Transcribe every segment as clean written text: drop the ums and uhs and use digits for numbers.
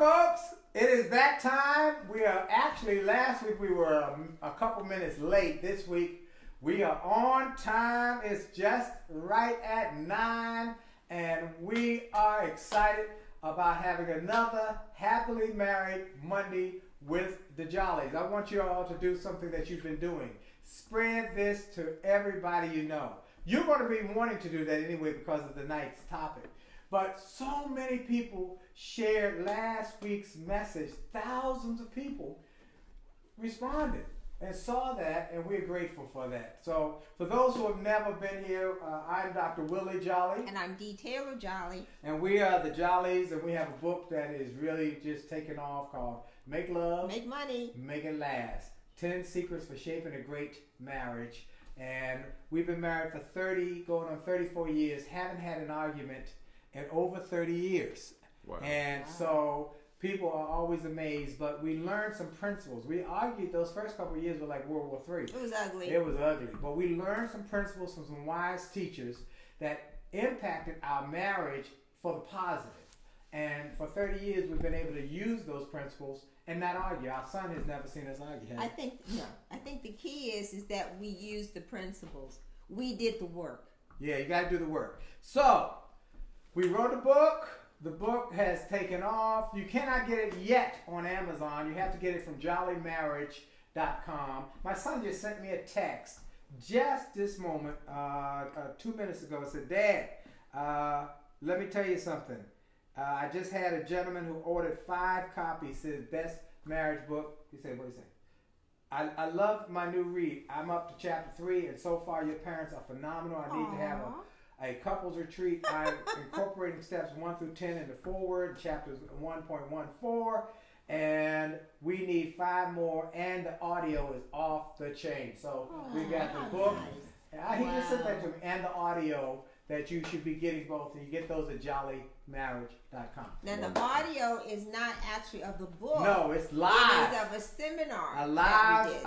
folks. It is that time. We are actually, last week we were a couple minutes late. This week we are on time. It's just right at 9, and we are excited about having another Happily Married Monday with the Jolleys. I want you all to do something that you've been doing. Spread this to everybody you know. You're going to be wanting to do that anyway because of the night's topic. But so many people shared last week's message. Thousands of people responded and saw that, and we're grateful for that. So for those who have never been here, I'm Dr. Willie Jolley. And I'm D. Taylor Jolley. And we are the Jolleys, and we have a book that is really just taking off called Make Love, Make Money, Make It Last. 10 Secrets for Shaping a Great Marriage. And we've been married for 30, going on 34 years, haven't had an argument in over 30 years. Wow. And so people are always amazed, but we learned some principles. We argued those first couple of years were like World War III. It was ugly. It was ugly. But we learned some principles from some wise teachers that impacted our marriage for the positive. And for 30 years, we've been able to use those principles and not argue. Our son has never seen us argue. I think the key is that we use the principles. We did the work. Yeah, you got to do the work. So we wrote a book. The book has taken off. You cannot get it yet on Amazon. You have to get it from jollymarriage.com. My son just sent me a text just this moment, 2 minutes ago. It said, Dad, let me tell you something. I just had a gentleman who ordered 5 copies, his best marriage book. He said, what did he say? I love my new read. I'm up to chapter 3, and so far your parents are phenomenal. I need to have a couples retreat. I'm incorporating steps 1 through 10 in the foreword, chapters 1.14, and we need 5 more, and the audio is off the chain. So we got the book. Nice. He just said that to me, and the audio that you should be getting both, and you get those at jollymarriage.com. Now the audio is not actually of the book. No, it's live. It is of a seminar. A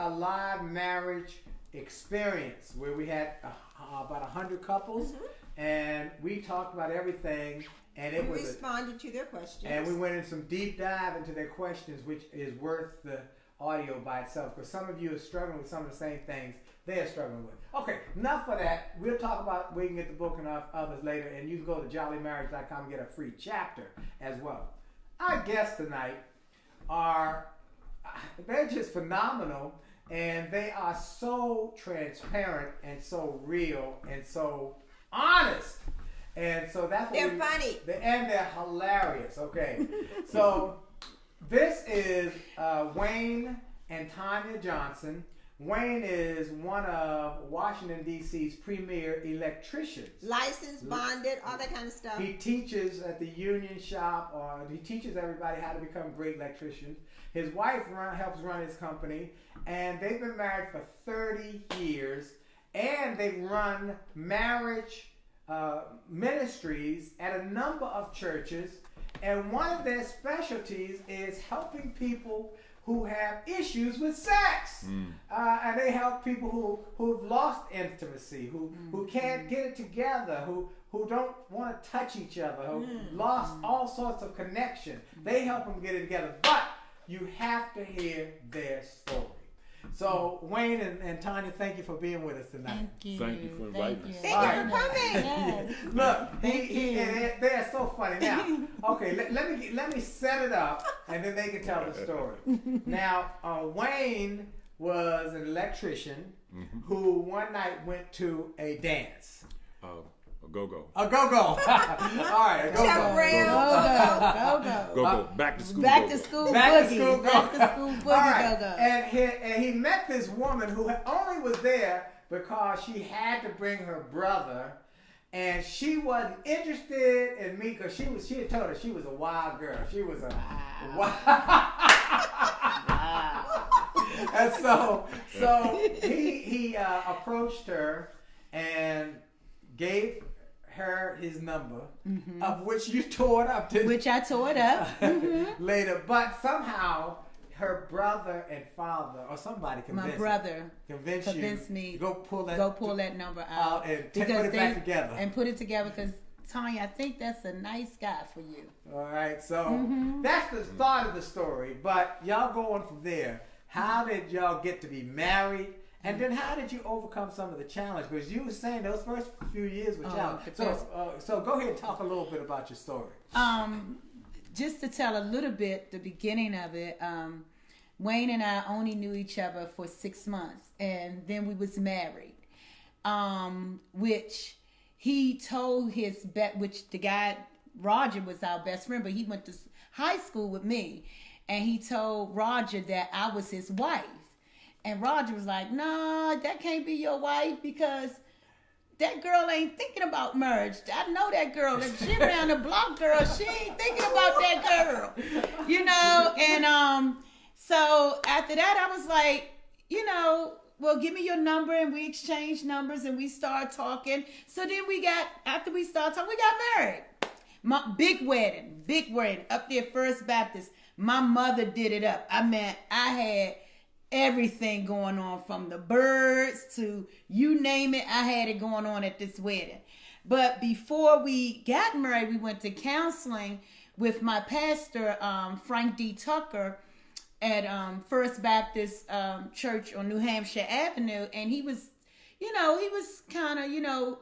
live marriage experience where we had about 100 couples, and we talked about everything. And we responded to their questions. And we went in some deep dive into their questions, which is worth the audio by itself, because some of you are struggling with some of the same things they're struggling with. Okay, enough of that. We'll talk about where you can get the book and others later, and you can go to jollymarriage.com and get a free chapter as well. Our guests tonight they're just phenomenal, and they are so transparent and so real and so honest. And so that's what they're funny. And they're hilarious. Okay. So this is Wayne and Tanya Johnson. Wayne is one of Washington, D.C.'s premier electricians. Licensed, bonded, all that kind of stuff. He teaches at the union shop, or he teaches everybody how to become great electricians. His wife helps run his company, and they've been married for 30 years, and they've run marriage ministries at a number of churches, and one of their specialties is helping people who have issues with sex. And they help people who've lost intimacy, who can't get it together, who don't want to touch each other, who lost all sorts of connection. They help them get it together. But you have to hear their story. So, Wayne and Tanya, thank you for being with us tonight. Thank you for inviting us. Thank you for coming. Yes. Look, they are so funny. Now, okay, let me set it up, and then they can tell the story. Now, Wayne was an electrician who one night went to a dance. A go-go. A go-go. All right, a go-go. Go-go. Back to school. Back to school boogie. All right. Go-go. And he met this woman who only was there because she had to bring her brother, and she wasn't interested in me because she had told her she was a wild girl. She was a wild. And so he approached her and gave her his number, of which you tore it up. Which I tore it up. Later. But somehow her brother and father, or somebody convinced convinced me go pull that number and out put it back together. And put it together because Tanya, I think that's a nice guy for you. All right, so that's the start of the story. But y'all go on from there. How did y'all get to be married? And then how did you overcome some of the challenge? Because you were saying those first few years were challenging. So go ahead and talk a little bit about your story. Just to tell a little bit, the beginning of it, Wayne and I only knew each other for 6 months, and then we was married. Which he told which the guy, Roger, was our best friend, but he went to high school with me. And he told Roger that I was his wife. And Roger was like, nah, that can't be your wife because that girl ain't thinking about marriage. I know that girl. She around the block, girl. She ain't thinking about that girl. You know? And so after that, I was like, you know, well, give me your number. And we exchanged numbers and we started talking. So then after we started talking, we got married. My big wedding up there, First Baptist. My mother did it up. I mean, I had everything going on from the birds to you name it. I had it going on at this wedding. But before we got married, we went to counseling with my pastor, Frank D. Tucker, at First Baptist Church on New Hampshire Avenue. And he was kind of,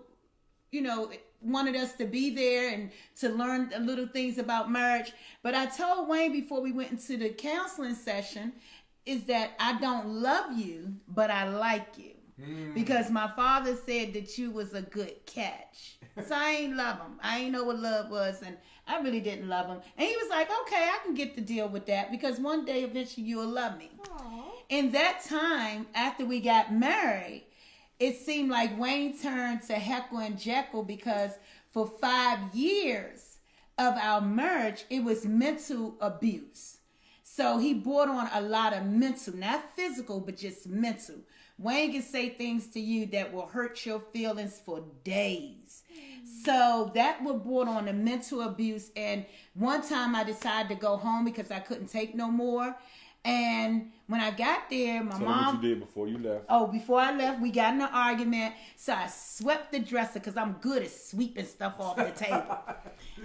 wanted us to be there and to learn little things about marriage. But I told Wayne before we went into the counseling session is that I don't love you, but I like you. Because my father said that you was a good catch. So I ain't love him. I ain't know what love was, and I really didn't love him. And he was like, okay, I can get to deal with that because one day eventually you'll love me. Aww. In that time, after we got married, it seemed like Wayne turned to Heckle and Jekyll because for 5 years of our marriage, it was mental abuse. So he brought on a lot of mental, not physical, but just mental. Wayne can say things to you that will hurt your feelings for days. So that was brought on the mental abuse. And one time I decided to go home because I couldn't take no more. And when I got there, my mom... what you did before you left. Oh, before I left, we got in an argument. So I swept the dresser because I'm good at sweeping stuff off the table.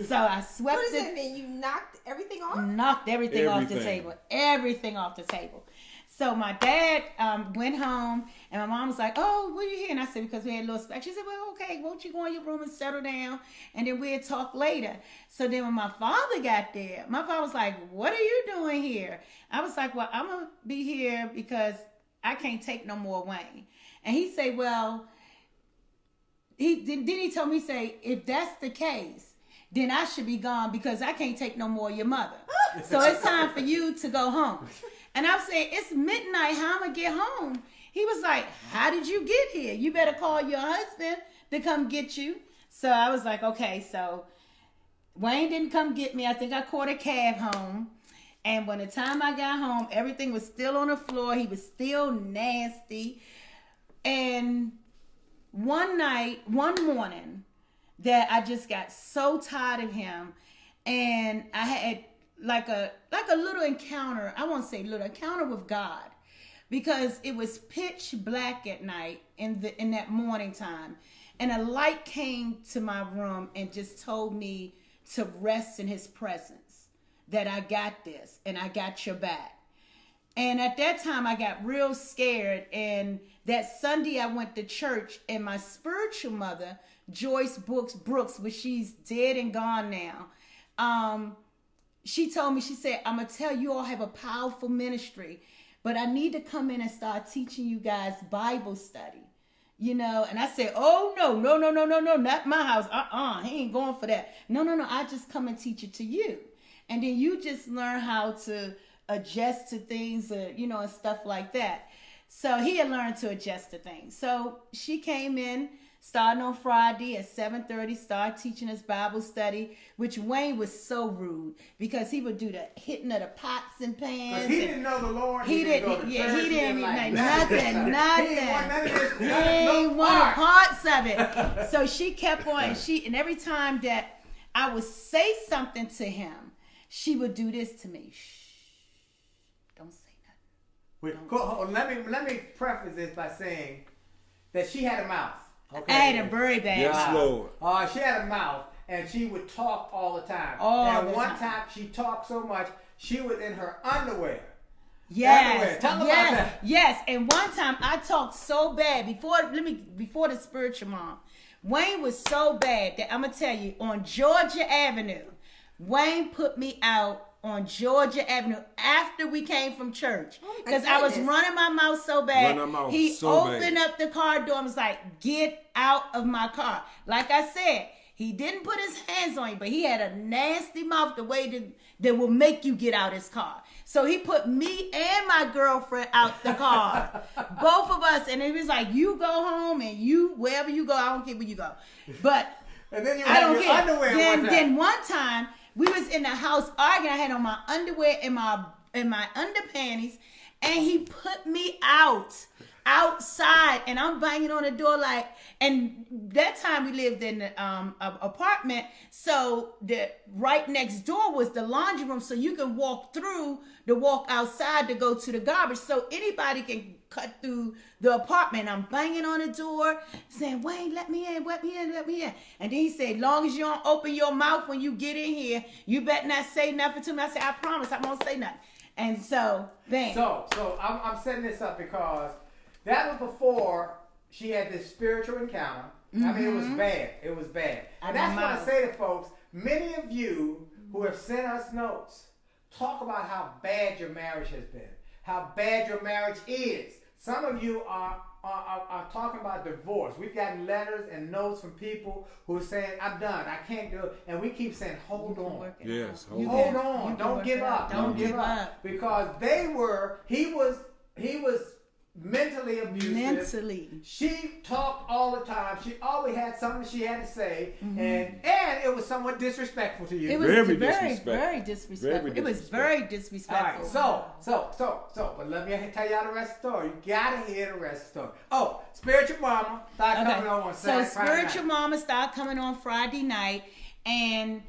So I swept What does that mean? You knocked everything off? Knocked everything off the table. Everything off the table. So my dad went home, and my mom was like, oh, what are you here? And I said, because we had a little spec. She said, well, okay, won't you go in your room and settle down, and then we'll talk later. So then when my father got there, my father was like, what are you doing here? I was like, well, I'm going to be here because I can't take no more Wayne. And he said, well, he told me, say, if that's the case, then I should be gone because I can't take no more of your mother. So it's time for you to go home. And I'm saying, it's midnight. How am I going to get home? He was like, how did you get here? You better call your husband to come get you. So I was like, okay. So Wayne didn't come get me. I think I caught a cab home. And when the time I got home, everything was still on the floor. He was still nasty. And one morning, that I just got so tired of him. And I had like a little encounter. I won't say little encounter with God, because it was pitch black at night in that morning time, and a light came to my room and just told me to rest in his presence, that I got this and I got your back. And at that time I got real scared. And that Sunday I went to church, and my spiritual mother, Joyce Brooks, which she's dead and gone now, she told me, she said, I'm going to tell you all have a powerful ministry, but I need to come in and start teaching you guys Bible study. And I said, oh, no, not my house. He ain't going for that. No, I just come and teach it to you. And then you just learn how to adjust to things, and stuff like that. So he had learned to adjust to things. So she came in, starting on Friday at 7:30, started teaching us Bible study, which Wayne was so rude because he would do the hitting of the pots and pans. He didn't know the Lord. He didn't like nothing. He ain't want parts of it. So she kept on, and every time that I would say something to him, she would do this to me. Shh, don't say nothing. Let me preface this by saying that she had a mouth. Okay. I had a very bad mouth. Yes, Lord. She had a mouth, and she would talk all the time. All and the one time. time she talked so much, she was in her underwear. Yes, Tell them yes, about that. yes. And one time I talked so bad before the spiritual mom. Wayne was so bad that I'm gonna tell you, on Georgia Avenue, Wayne put me out on Georgia Avenue after we came from church because I was running my mouth so bad. He opened up the car door and was like, "Get out of my car." Like I said, he didn't put his hands on you, but he had a nasty mouth, the way that will make you get out his car. So he put me and my girlfriend out the car, both of us, and he was like, "You go home, and you wherever you go, I don't care where you go." But and then you I had don't your care. underwear. Then one time we was in the house arguing. I had on my underwear and my underpanties, and he put me outside, and I'm banging on the door like. And that time we lived in an apartment, so the right next door was the laundry room, so you can walk outside to go to the garbage, so anybody can cut through the apartment. I'm banging on the door, saying, "Wayne, let me in, let me in, let me in." And then he said, "Long as you don't open your mouth when you get in here, you better not say nothing to me." I said, "I promise, I won't say nothing." And so, then. So I'm setting this up because that was before she had this spiritual encounter. I mean, it was bad. It was bad. And that's what I say to folks. Many of you who have sent us notes talk about how bad your marriage has been, how bad your marriage is. Some of you are talking about divorce. We've gotten letters and notes from people who are saying, "I'm done. I can't do it." And we keep saying, "Hold on." Yes, Hold on. Don't give up. Don't give up. Because he was mentally abusive. She talked all the time. She always had something she had to say, and it was somewhat disrespectful to you. It was very very disrespectful. It was very disrespectful. All right, so, but let me tell y'all the rest of the story. You gotta hear the rest of the story. Oh, Spiritual Mama started coming on So Friday Spiritual night. Mama started coming on Friday night, and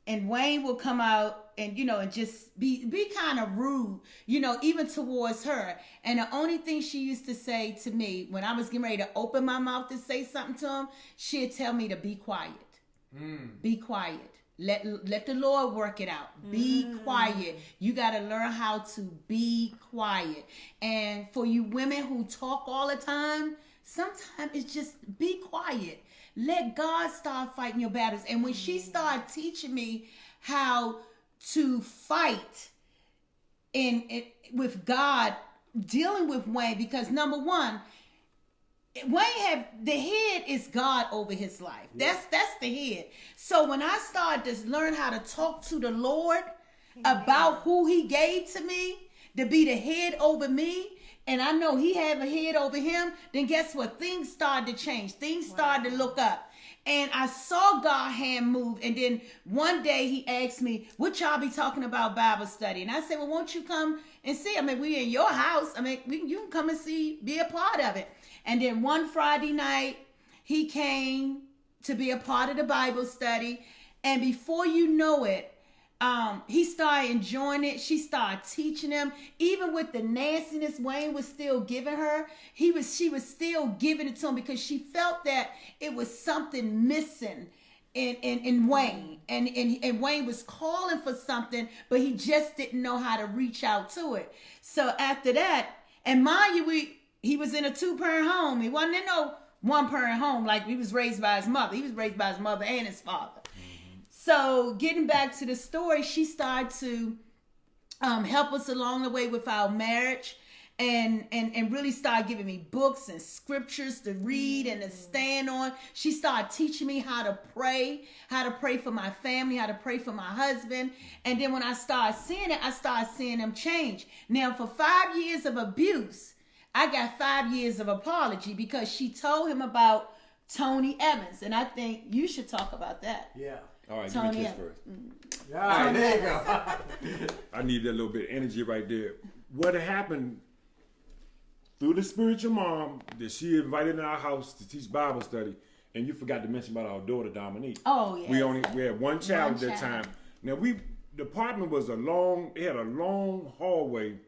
Wayne will come out and and just be kind of rude, even towards her. And the only thing she used to say to me when I was getting ready to open my mouth to say something to him, she'd tell me to be quiet. Be quiet. Let the Lord work it out. Be quiet. You got to learn how to be quiet. And for you women who talk all the time, sometimes it's just be quiet. Let God start fighting your battles. And when she started teaching me how to fight with God, dealing with Wayne, because number one, Wayne the head is God over his life. That's the head. So when I started to learn how to talk to the Lord about who he gave to me to be the head over me, and I know he had a head over him, then guess what? Things started to change. Things started to look up. And I saw God's hand move. And then one day he asked me, "What y'all be talking about Bible study?" And I said, "Well, won't you come and see? I mean, we in your house. I mean, you can come and see, be a part of it." And then one Friday night, he came to be a part of the Bible study. And before you know it, he started enjoying it. She started teaching him. Even with the nastiness Wayne was still giving her, she was still giving it to him because she felt that it was something missing in Wayne. And Wayne was calling for something, but he just didn't know how to reach out to it. So after that, and mind you, he was in a 2-parent home. He wasn't in no 1-parent home like he was raised by his mother. He was raised by his mother and his father. So getting back to the story, she started to help us along the way with our marriage, and really started giving me books and scriptures to read and to stand on. She started teaching me how to pray for my family, how to pray for my husband. And then when I started seeing it, I started seeing them change. Now, for 5 years of abuse, I got 5 years of apology because she told him about Tony Evans. And I think you should talk about that. Yeah. All right, Tony give me this first. All right, there you go. I need that little bit of energy right there. What happened through the spiritual mom that she invited in our house to teach Bible study, and you forgot to mention about our daughter Dominique. Oh yeah. We had one child at that time. Now the apartment was it had a long hallway,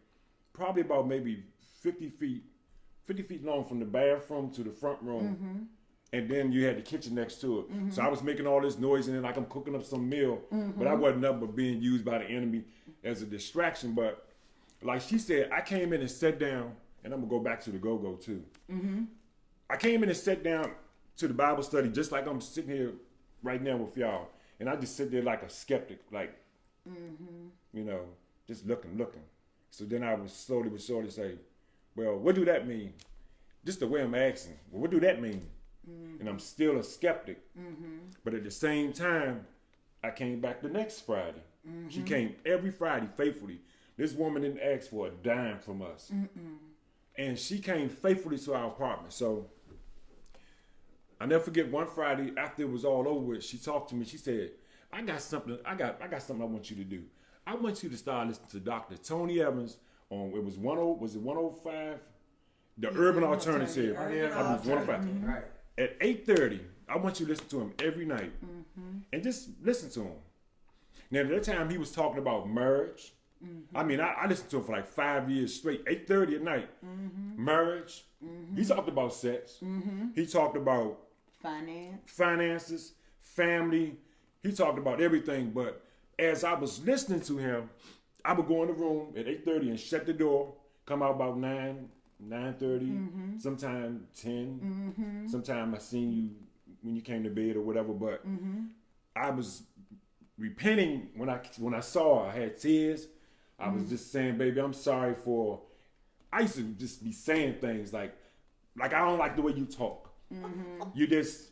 probably about maybe 50 feet long from the bathroom to the front room. and then you had the kitchen next to it. So I was making all this noise and then like I'm cooking up some meal, but I wasn't nothing but being used by the enemy as a distraction. But like she said, I came in and sat down, and I'm gonna go back to the go-go too. I came in and sat down to the Bible study just like I'm sitting here right now with y'all, and I just sit there like a skeptic, like, you know, just looking. So then I would slowly but surely say, well, what do that mean? Just the way I'm asking, well, what do that mean? And I'm still a skeptic. But at the same time, I came back the next Friday. She came every Friday faithfully. This woman didn't ask for a dime from us. And she came faithfully to our apartment. So I never forget one Friday after it was all over with, she talked to me. She said, I got something I want you to do. I want you to start listening to Dr. Tony Evans on, it was 105? The Urban Alternative. I was 105. Right. At 8:30, I want you to listen to him every night. And just listen to him. Now, at that time, he was talking about marriage. I mean, I listened to him for like 5 years straight, 8:30 at night. Marriage. He talked about sex. He talked about finances, family. He talked about everything. But as I was listening to him, I would go in the room at 8:30 and shut the door, come out about 9:30, sometime 10. Sometime I seen you when you came to bed or whatever. But I was repenting when I saw her. I had tears. I was just saying, baby, I'm sorry for. I used to just be saying things like I don't like the way you talk. I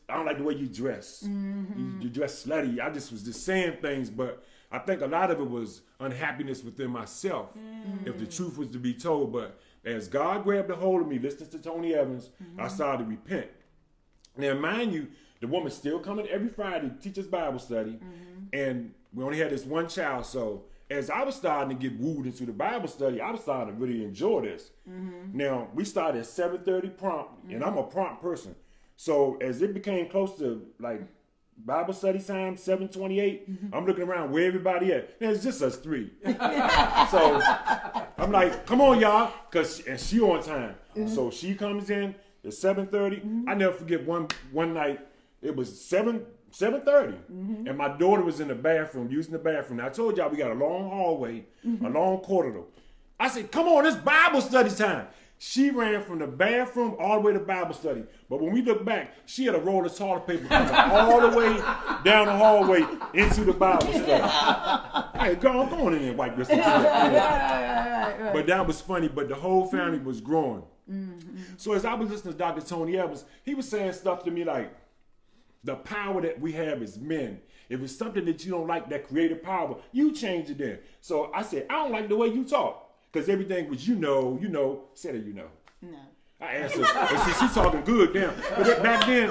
don't like the way you dress. You dress slutty. I just was just saying things, but I think a lot of it was unhappiness within myself, if the truth was to be told. But as God grabbed a hold of me, listening to Tony Evans, I started to repent. Now, mind you, the woman still coming every Friday to teach us Bible study, and we only had this one child. So as I was starting to get wooed into the Bible study, I was starting to really enjoy this. Now, we started at 7:30 prompt, and I'm a prompt person. So as it became close to like Bible study time, 7:28, I'm looking around where everybody at. Now, it's just us three. So I'm like, come on, y'all, and she on time. So she comes in at 7:30. I never forget one night, it was 7:30, and my daughter was in the bathroom, using the bathroom. Now, I told y'all we got a long hallway, a long corridor. I said, come on, it's Bible study time. She ran from the bathroom all the way to Bible study. But when we look back, she had a roll of toilet paper coming all the way down the hallway into the Bible study. Hey, go on in there and wipe this. But that was funny, but the whole family was growing. So as I was listening to Dr. Tony Evans, he was saying stuff to me like, the power that we have as men, if it's something that you don't like, that creative power, you change it then. So I said, I don't like the way you talk. Because everything was, you know, said it, you know. No. I asked her, and see, she's talking good now. But back then,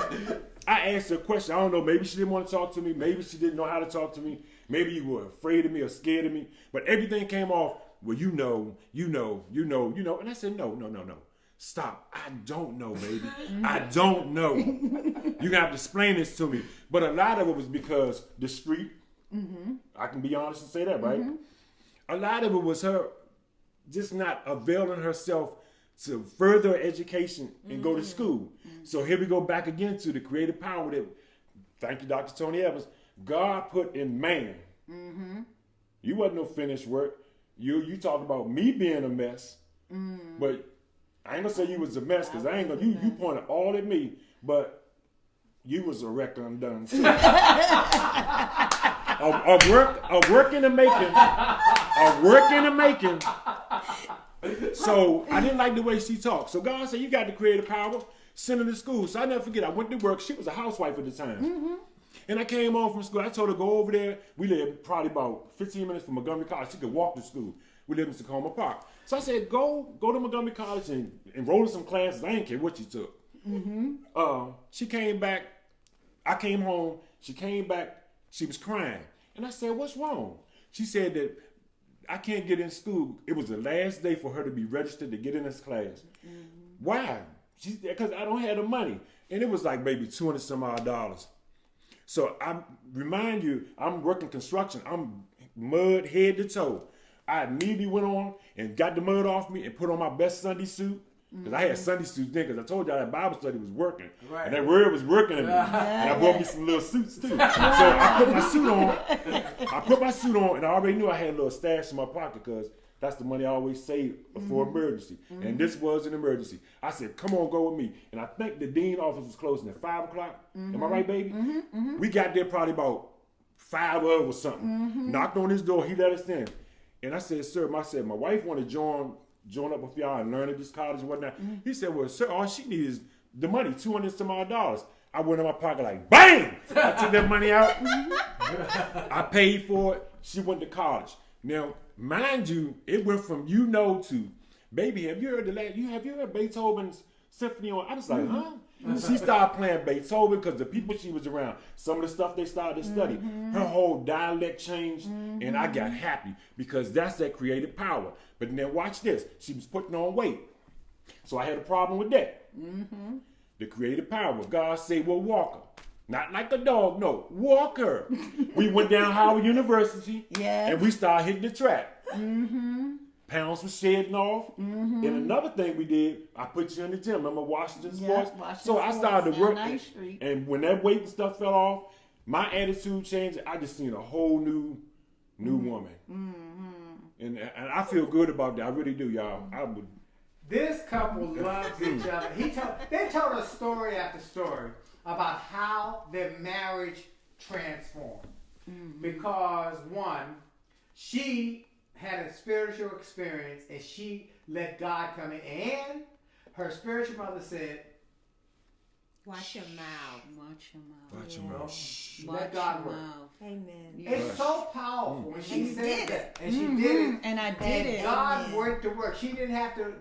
I asked her a question. I don't know, maybe she didn't want to talk to me. Maybe she didn't know how to talk to me. Maybe you were afraid of me or scared of me. But everything came off, well, you know. And I said, no. Stop. I don't know, baby. I don't know. You're going to have to explain this to me. But a lot of it was because the street. I can be honest and say that, right? A lot of it was her just not availing herself to further education and go to school. So here we go back again to the creative power that, thank you, Dr. Tony Evans, God put in man. You wasn't no finished work. You talked about me being a mess, but I ain't gonna say you was a mess, because I ain't gonna, you pointed all at me, but you was a wreck undone too. a work in the making. A work in the making. So I didn't like the way she talked. So God said, you got the creative power, send her to school. So I never forget, I went to work. She was a housewife at the time. And I came home from school. I told her, go over there. We lived probably about 15 minutes from Montgomery College. She could walk to school. We lived in Tacoma Park. So I said, go to Montgomery College and enroll in some classes. I didn't care what you took. She came back. I came home. She came back. She was crying. And I said, what's wrong? She said that I can't get in school. It was the last day for her to be registered to get in this class. Why? Because I don't have the money. And it was like maybe $200 some odd. So I remind you, I'm working construction. I'm mud head to toe. I immediately went on and got the mud off me and put on my best Sunday suit Because I had Sunday suits then, because I told y'all that Bible study was working. Right. And that word was working in me. And I bought me some little suits too. So I put my suit on. And I already knew I had a little stash in my pocket because that's the money I always save for emergency. And this was an emergency. I said, come on, go with me. And I think the dean office was closing at 5 o'clock. Am I right, baby? We got there probably about 5 or something. Knocked on his door. He let us in. And I said, sir, my wife want to join up with y'all and learn at this college and whatnot. He said, well, sir, all she needs is the money, $200 some odd dollars. I went in my pocket like, bang! I took that money out. I paid for it. She went to college. Now, mind you, it went from to, baby, have you heard Beethoven's symphony on? I was like, huh? She started playing Beethoven because the people she was around, some of the stuff they started to study, her whole dialect changed, and I got happy because that's that creative power. But then watch this. She was putting on weight. So I had a problem with that. The creative power. God said, well, walk her. Not like a dog, no. Walk her. We went down Howard University, and we started hitting the track. Pounds was shedding off. And another thing we did, I put you in the gym. Remember Washington Sports? So I started to work. And when that weight and stuff fell off, my attitude changed. I just seen a whole new woman. And I feel good about that. I really do, y'all. This couple loves each other. They told us story after story about how their marriage transformed. Because one, she had a spiritual experience and she let God come in, and her spiritual mother said, watch your mouth. Watch your mouth. Watch your mouth. Let God work. Amen. It's so powerful when she And said that. And she did it. And I did it. God went to work. She didn't have to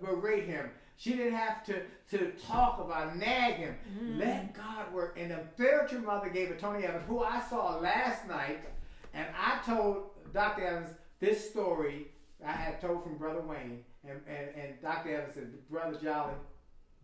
berate him. She didn't have to talk about, nag him. Let God work. And the spiritual mother gave it Tony Evans, who I saw last night, and I told Dr. Evans this story I had told from Brother Wayne, and Dr. Evans said, Brother Jolley,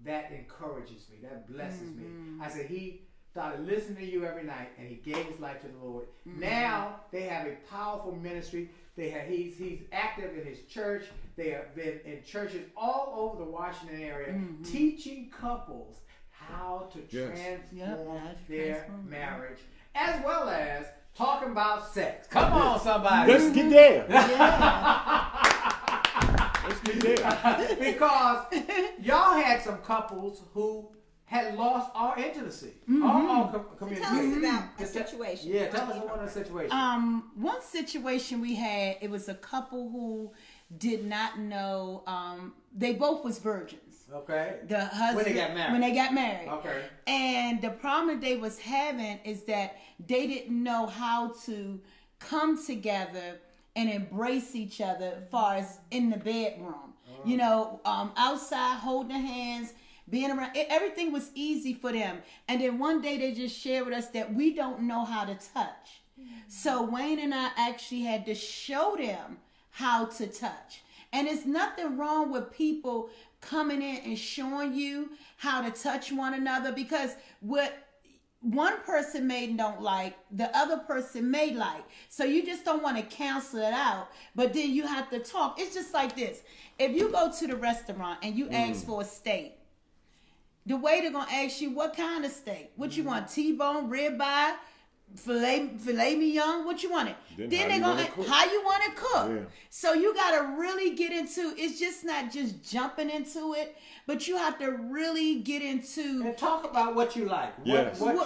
that encourages me, that blesses me. I said, he started listening to you every night, and he gave his life to the Lord. Now they have a powerful ministry. He's active in his church. They have been in churches all over the Washington area, teaching couples how to transform their marriage, as well as talking about sex. Come on, somebody. Let's get there. Let's get there. Because y'all had some couples who had lost our intimacy, our communication. Tell us about a situation. Yeah, tell us about a situation. One situation we had, it was a couple who did not know, they both was virgins. Okay. The husband, when they got married. Okay. And the problem that they was having is that they didn't know how to come together and embrace each other as far as in the bedroom. You know, outside holding hands, being around, everything was easy for them. And then one day they just shared with us that we don't know how to touch. So Wayne and I actually had to show them how to touch. And it's nothing wrong with people coming in and showing you how to touch one another, because what one person may don't like, the other person may like. So you just don't want to cancel it out, but then you have to talk. It's just like this. If you go to the restaurant and you ask for a steak, the waiter gonna ask you what kind of steak. What you want, T-bone, ribeye, filet mignon, what you want it. Then they're gonna how you want it cooked. Yeah. So you gotta really get into, it's just not just jumping into it, but you have to really get into and talk about what you like. Yes. What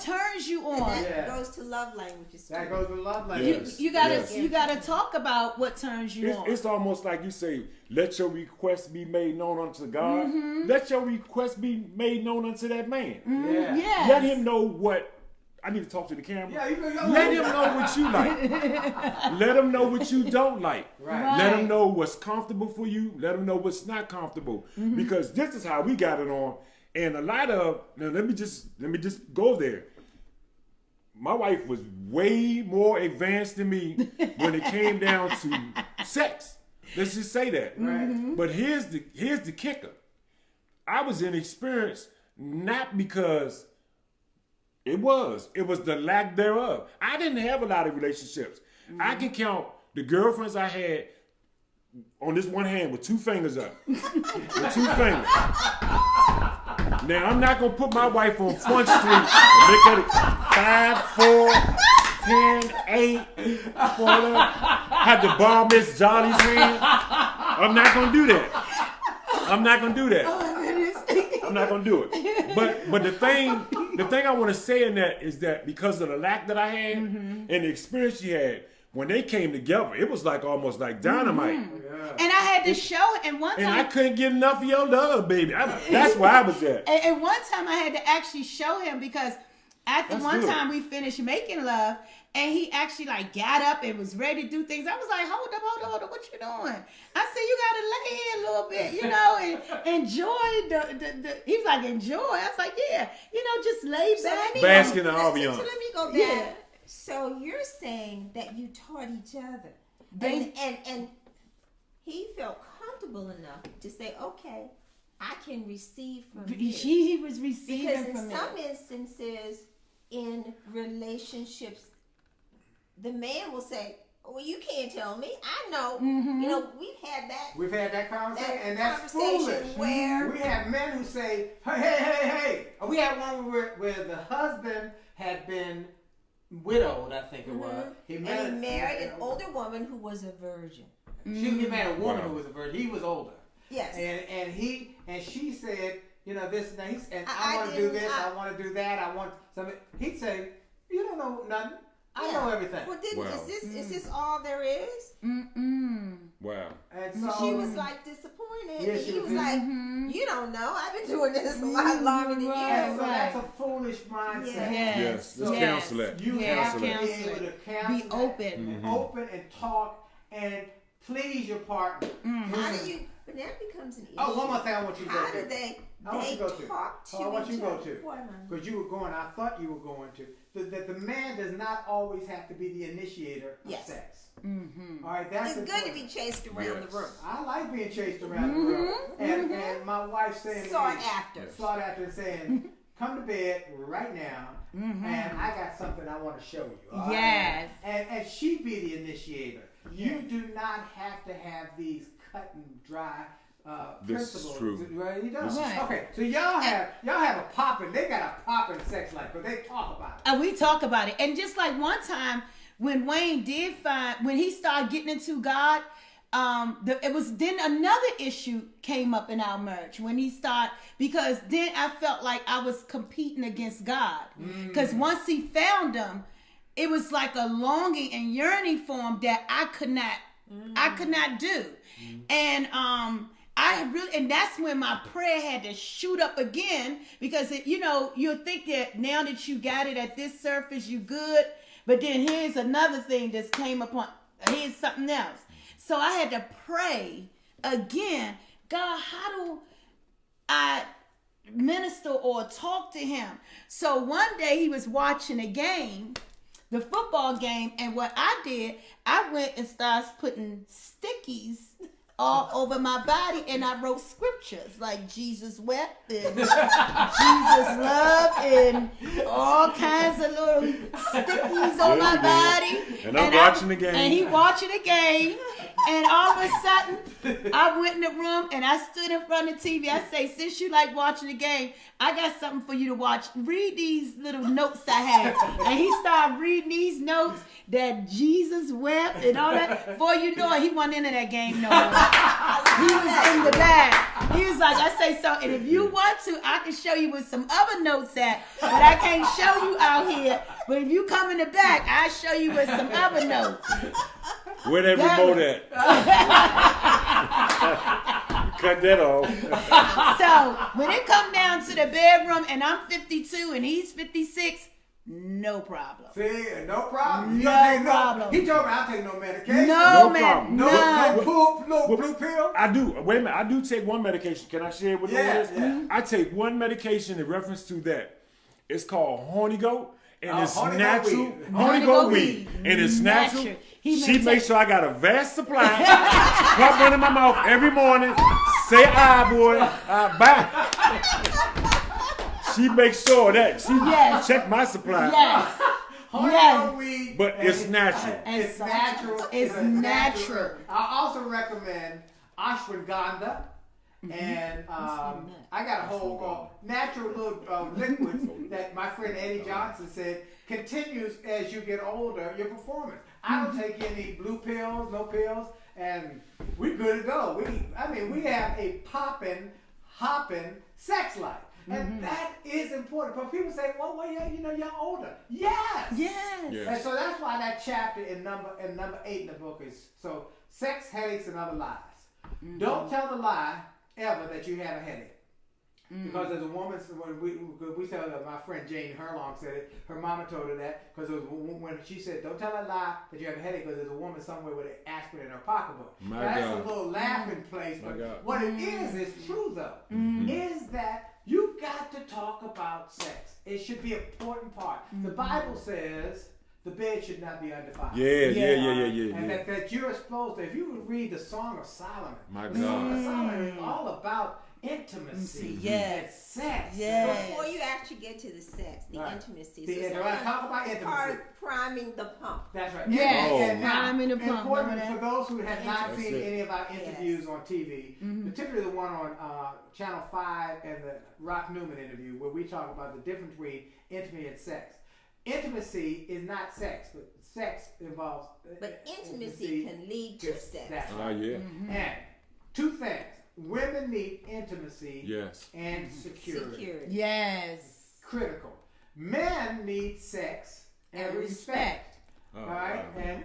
turns you on. And that goes to love languages. That goes to love languages. You gotta talk about what turns you on. It's almost like you say, let your request be made known unto God. Let your request be made known unto that man. Yes. Let him know what. I need to talk to the camera. Yeah, let him know what you like. Let him know what you don't like. Right. Let him know what's comfortable for you. Let him know what's not comfortable. Because this is how we got it on. And a lot of, now let me just go there. My wife was way more advanced than me when it came down to sex. Let's just say that. Right. But here's the kicker. I was inexperienced not because it was the lack thereof. I didn't have a lot of relationships. I can count the girlfriends I had on this one hand with 2 fingers up. With 2 fingers. Now, I'm not going to put my wife on Front Street and make her 5, 4, 10, 8, whatever. Have to borrow Miss Jolly's hand. I'm not going to do that. I'm not going to do that. I'm not going to do it. But the thing I want to say in that is that because of the lack that I had and the experience she had, when they came together, it was like almost like dynamite. And I had to show, and one time, And I couldn't get enough of your love, baby. That's where I was at. and one time I had to actually show him because after That's one good. time we finished making love, and he actually like got up and was ready to do things. I was like, hold up, what you doing? I said, you gotta lay here a little bit, and enjoy the he was like, enjoy. I was like, yeah, just lay back. Bask in the So ambiance. let me go back. Yeah. So you're saying that you taught each other, They- and he felt comfortable enough to say, okay, I can receive from you. He was receiving Because from in me. some instances, in relationships, the man will say, well, you can't tell me. I know. We've had that. We've had that conversation, That and that's conversation foolish. where- We have men who say, hey. We had one where the husband had been widowed, I think it was. He And he married an older woman who was a virgin. He married a woman Wow. who was a virgin. He was older. Yes. And she said, this and that. And I I want to do didn't- this. I want to do that. I want something. He'd say, you don't know nothing. I Yeah. know everything. Well, Wow. is this all there is? Wow. And so She was like disappointed. Yeah, and she he was was. like, you don't know. I've been doing this a lot longer than Right. you. so that's a foolish mindset. Yeah. Yes. Let's So- counsel that. You Yeah, have to be counsel able it. to counsel Be that open. and open and talk and please your partner. How do you? But that becomes an issue. Oh, one more thing I want you to go How to. do they? I want you to go to. talk to I want each you to go other. to. What, honey? Because you were going, I thought you were going to. That the man does not always have to be the initiator of Yes. sex. All right, that's It's good to important. be chased around Yes. the room. I like being chased around the room. And my wife saying to Sought me, after. sought after saying, come to bed right now, and I got something I want to show you. all right? Yes. And she be the initiator. You do not have to have these cut and dry This is principles. true. Right? You don't. This is Right. Okay, so y'all have a popping. They got a popping sex life, but they talk about it. And we talk about it. And just like one time when Wayne when he started getting into God, it was then another issue came up in our marriage when he started, because then I felt like I was competing against God. Because once he found him, it was like a longing and yearning for him that I could not do. And and that's when my prayer had to shoot up again, because you'll think that now that you got it at this surface, you good, but then here's another thing that's came upon, here's something else. So I had to pray again, God, how do I minister or talk to him? So one day he was watching a game, the football game, and what I did, I went and started putting stickies all over my body, and I wrote scriptures like Jesus wept and Jesus loved and all kinds of little stickies on my body. And I'm watching the game. And he watching the game, and all of a sudden I went in the room and I stood in front of the TV. I say, since you like watching the game, I got something for you to watch. Read these little notes I have. And he started reading these notes that Jesus wept and all that. Before you know it, he wasn't into that game no more. He was in the back. He was like, I say so, and if you want to, I can show you with some other notes at, but I can't show you out here. But if you come in the back, I'll show you with some other notes. Where that remote at? Cut that off. So when it come down to the bedroom and I'm 52 and he's 56, no problem. See, no problem. You No don't take problem. He told me I'll take no medication. No, No man, problem. No, none. no poop, no blue pill. I do. Wait a minute. I do take one medication. Can I share what Yeah, it is? yeah. I take one medication in reference to that. It's called Horny Goat. And it's Horny Goat natural. weed. Horny Goat weed. And it's natural. Natural. He She makes makes it- sure I got a vast supply. Pop one in my mouth every morning. Say boy. Bye. She makes sure that. She Yes. check my supply. Yes. Honeycomb weed. But and it's natural. It's natural. It's a natural. herb. I also recommend ashwagandha. And I got a whole natural little liquids that my friend Eddie Johnson said continues as you get older, your performance. I don't take any blue pills, no pills, and we're good to go. We have a popping, hopping sex life. And that is important. But people say, well, yeah, you're older. Yes. Yes. And so that's why that chapter in number 8 in the book is so sex, headaches, and other lies. Don't tell the lie ever that you have a headache. Because there's a woman, when we tell her, my friend Jane Herlong said it, her mama told her that, because when she said, don't tell a lie that you have a headache, because there's a woman somewhere with an aspirin in her pocketbook. My That's God. a little laughing place, My but God. what it is true though, is that you got to talk about sex. It should be an important part. The Bible says the bed should not be undefiled. Yeah. And that you're supposed to, if you would read the Song of Solomon, My the Song of God. Solomon is all about intimacy Yes. and sex. Yes. Before you actually get to the sex, the Right. intimacy. Do I talk about it's part intimacy? of priming the pump. That's right. Yes. And now, Priming the pump. important Remember for that? those who have not That's seen it. any of our interviews on TV, particularly the one on Channel 5 and the Rock Newman interview, where we talk about the difference between intimacy and sex. Intimacy is not sex, but sex involves. But intimacy can lead to sex. That's Oh, right. yeah. And two things: women need intimacy Yes. and security. Yes. Critical. Men need sex and respect. Oh, All right, wow.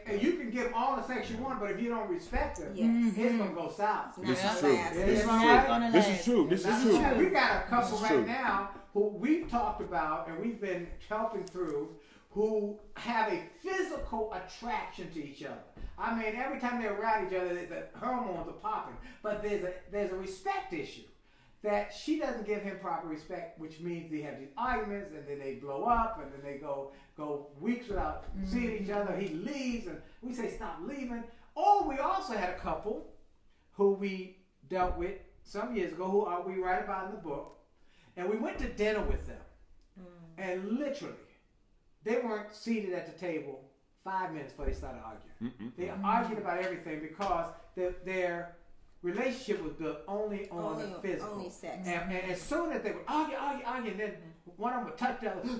and you can give all the sex you want, but if you don't respect them, Yes. it's gonna go south. It's This not is gonna true. last. It's This is not true. gonna This last. is true. This is true. We got a couple This is right true. now who we've talked about and we've been helping through who have a physical attraction to each other. I mean, every time they're around each other, the hormones are popping. But there's a respect issue that she doesn't give him proper respect, which means they have these arguments and then they blow up and then they go weeks without seeing each other. He leaves and we say stop leaving. Or we also had a couple who we dealt with some years ago who we write about in the book, and we went to dinner with them, and literally they weren't seated at the table 5 minutes before they started arguing. They argued about everything because their relationship was built only on the physical. Only sex. And as soon as they would argue, and then one of them would touch the other,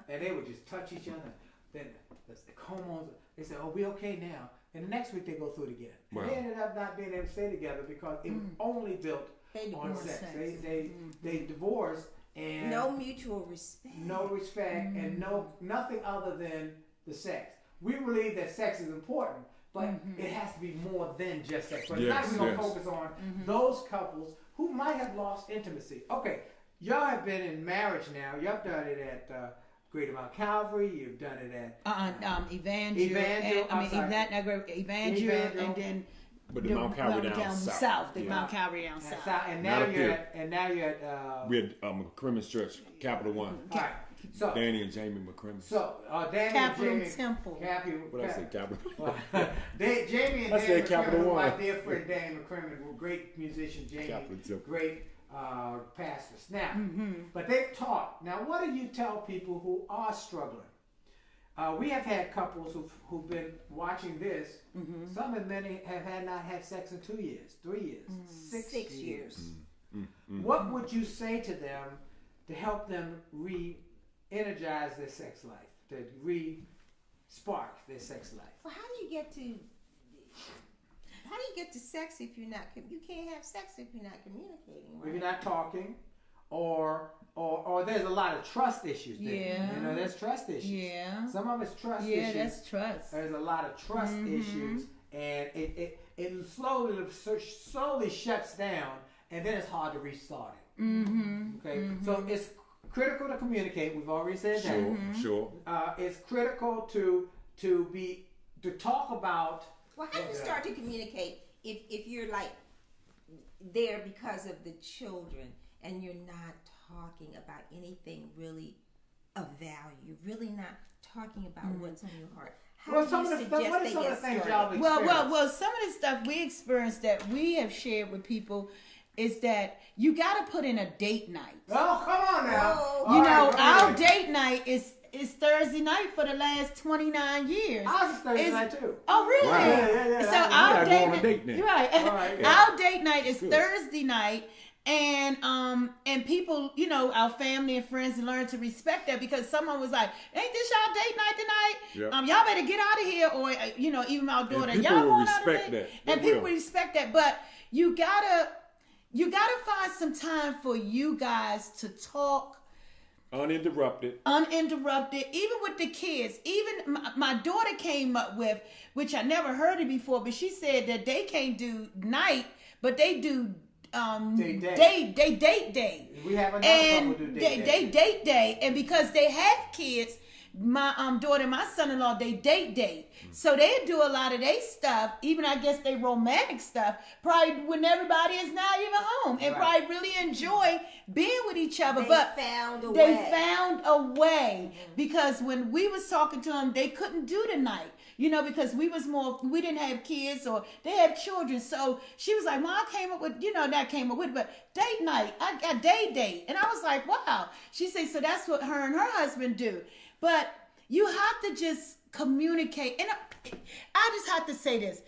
and they would just touch each other. Then the hormones, they said, "Oh, we okay now?" And the next week they go through it again. Wow. They ended up not being able to stay together because it was only built They on divorced. sex. They divorced and No mutual respect. no respect and nothing other than the sex. We believe that sex is important, but it has to be more than just sex. But Yes, tonight we're going to yes. focus on those couples who might have lost intimacy. Okay, y'all have been in marriage now. Y'all have done it at Greater Mount Calvary. You've done it at Evangel. Evangel, and then But the Mount Calvary down south. The Yeah. Mount Calvary down south. and Not now up you're here. at We're at McCrimmon's Church, Capital One. all right. So Danny and Jamie McCrimmon. Danny Capital and Jamie, Temple. What I say, Capital? Jamie and I Dan said Capital McCrimmon, One. my dear friend Dan McCrimmon, were great musicians. Jamie, Capital Temple. great pastors. Now, but they've taught. Now, what do you tell people who are struggling? We have had couples who've been watching this. Some of them have not had sex in 2 years, 3 years, 6 years. What would you say to them to help them re-energize their sex life, to re-spark their sex life? Well, how do you get to sex if you're not? You can't have sex if you're not communicating. If Right? you're not talking, or there's a lot of trust issues there. Yeah. There's trust issues. Yeah. Some of it's trust Yeah, issues. that's trust. There's a lot of trust issues, and it slowly shuts down, and then it's hard to restart it. Okay, so it's critical to communicate. We've already said that. Sure. It's critical to talk about. Well, how do you start to communicate if you're like there because of the children and you're not talking about anything really of value? You're really not talking about what's on your heart. How Well, do some you of the stuff. suggest What are they some of the get things started? y'all have experienced? Well, some of the stuff we experienced that we have shared with people, is that you got to put in a date night. Oh, come on now. Oh. All You right, know, go our ahead. date night is Thursday night for the last 29 years. Ours is Thursday It's- night too. Oh, really? Wow. Yeah. So That- our gotta go date on a night, date then. you're right. All right, yeah. Our date night is Good. Thursday night, and people, you know, our family and friends learn to respect that because someone was like, "Ain't this y'all date night tonight? Yep. Y'all better get out of here," or you know, even my daughter, people y'all will going out respect of that. and They people will. respect that. But you gotta find some time for you guys to talk Uninterrupted. even with the kids. Even my daughter came up with, which I never heard it before, but she said that they can't do night, but they do Date day. We have another And couple do they date day, and because they have kids, my daughter and my son-in-law, they date. So they do a lot of their stuff, even I guess they romantic stuff, probably when everybody is not even home, and Right. probably really enjoy being with each other. They But found a they way. found a way because when we was talking to them, they couldn't do the night, you know, because we didn't have kids or they have children. So she was like, "Well, I came up with, not came up with, but date night. I got date." And I was like, "Wow." She said, "So that's what her and her husband do." But you have to just communicate. And I just have to say this.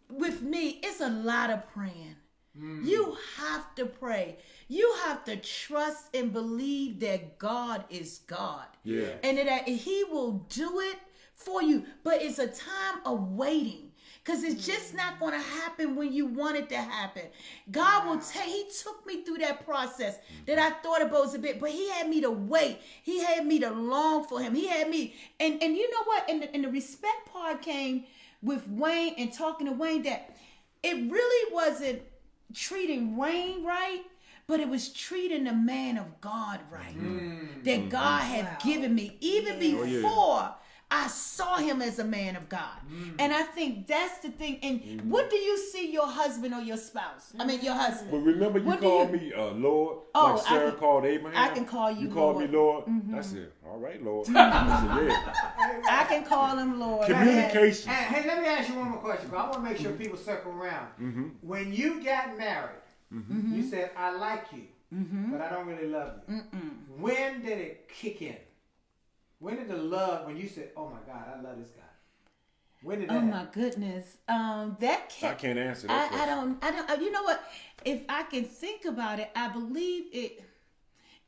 With me, it's a lot of praying. You have to pray. You have to trust and believe that God is God. Yeah. And that He will do it for you. But it's a time of waiting. Because it's just not going to happen when you want it to happen. God will He took me through that process that I thought about was a bit, but He had me to wait. He had me to long for Him. He had me, and you know what? And the respect part came with Wayne and talking to Wayne that it really wasn't treating Wayne right, but it was treating the man of God right. That God had given me even before I saw him as a man of God. And I think that's the thing. And what do you see your husband or your spouse? I mean, your husband. But remember, you What do called you- me Lord, Oh, like I Sarah can- called Abraham. I can call you You called me Lord. Lord. I said, all right, Lord. I said, yeah. I can call him Lord. Communication. And hey, let me ask you one more question, because I want to make sure people circle around. When you got married, you said, "I like you, but I don't really love you." When did it kick in? When did the love? When you said, "Oh my God, I love this guy." When did that? Oh happen? my goodness. That I can't answer that I question. don't. You know what? If I can think about it, I believe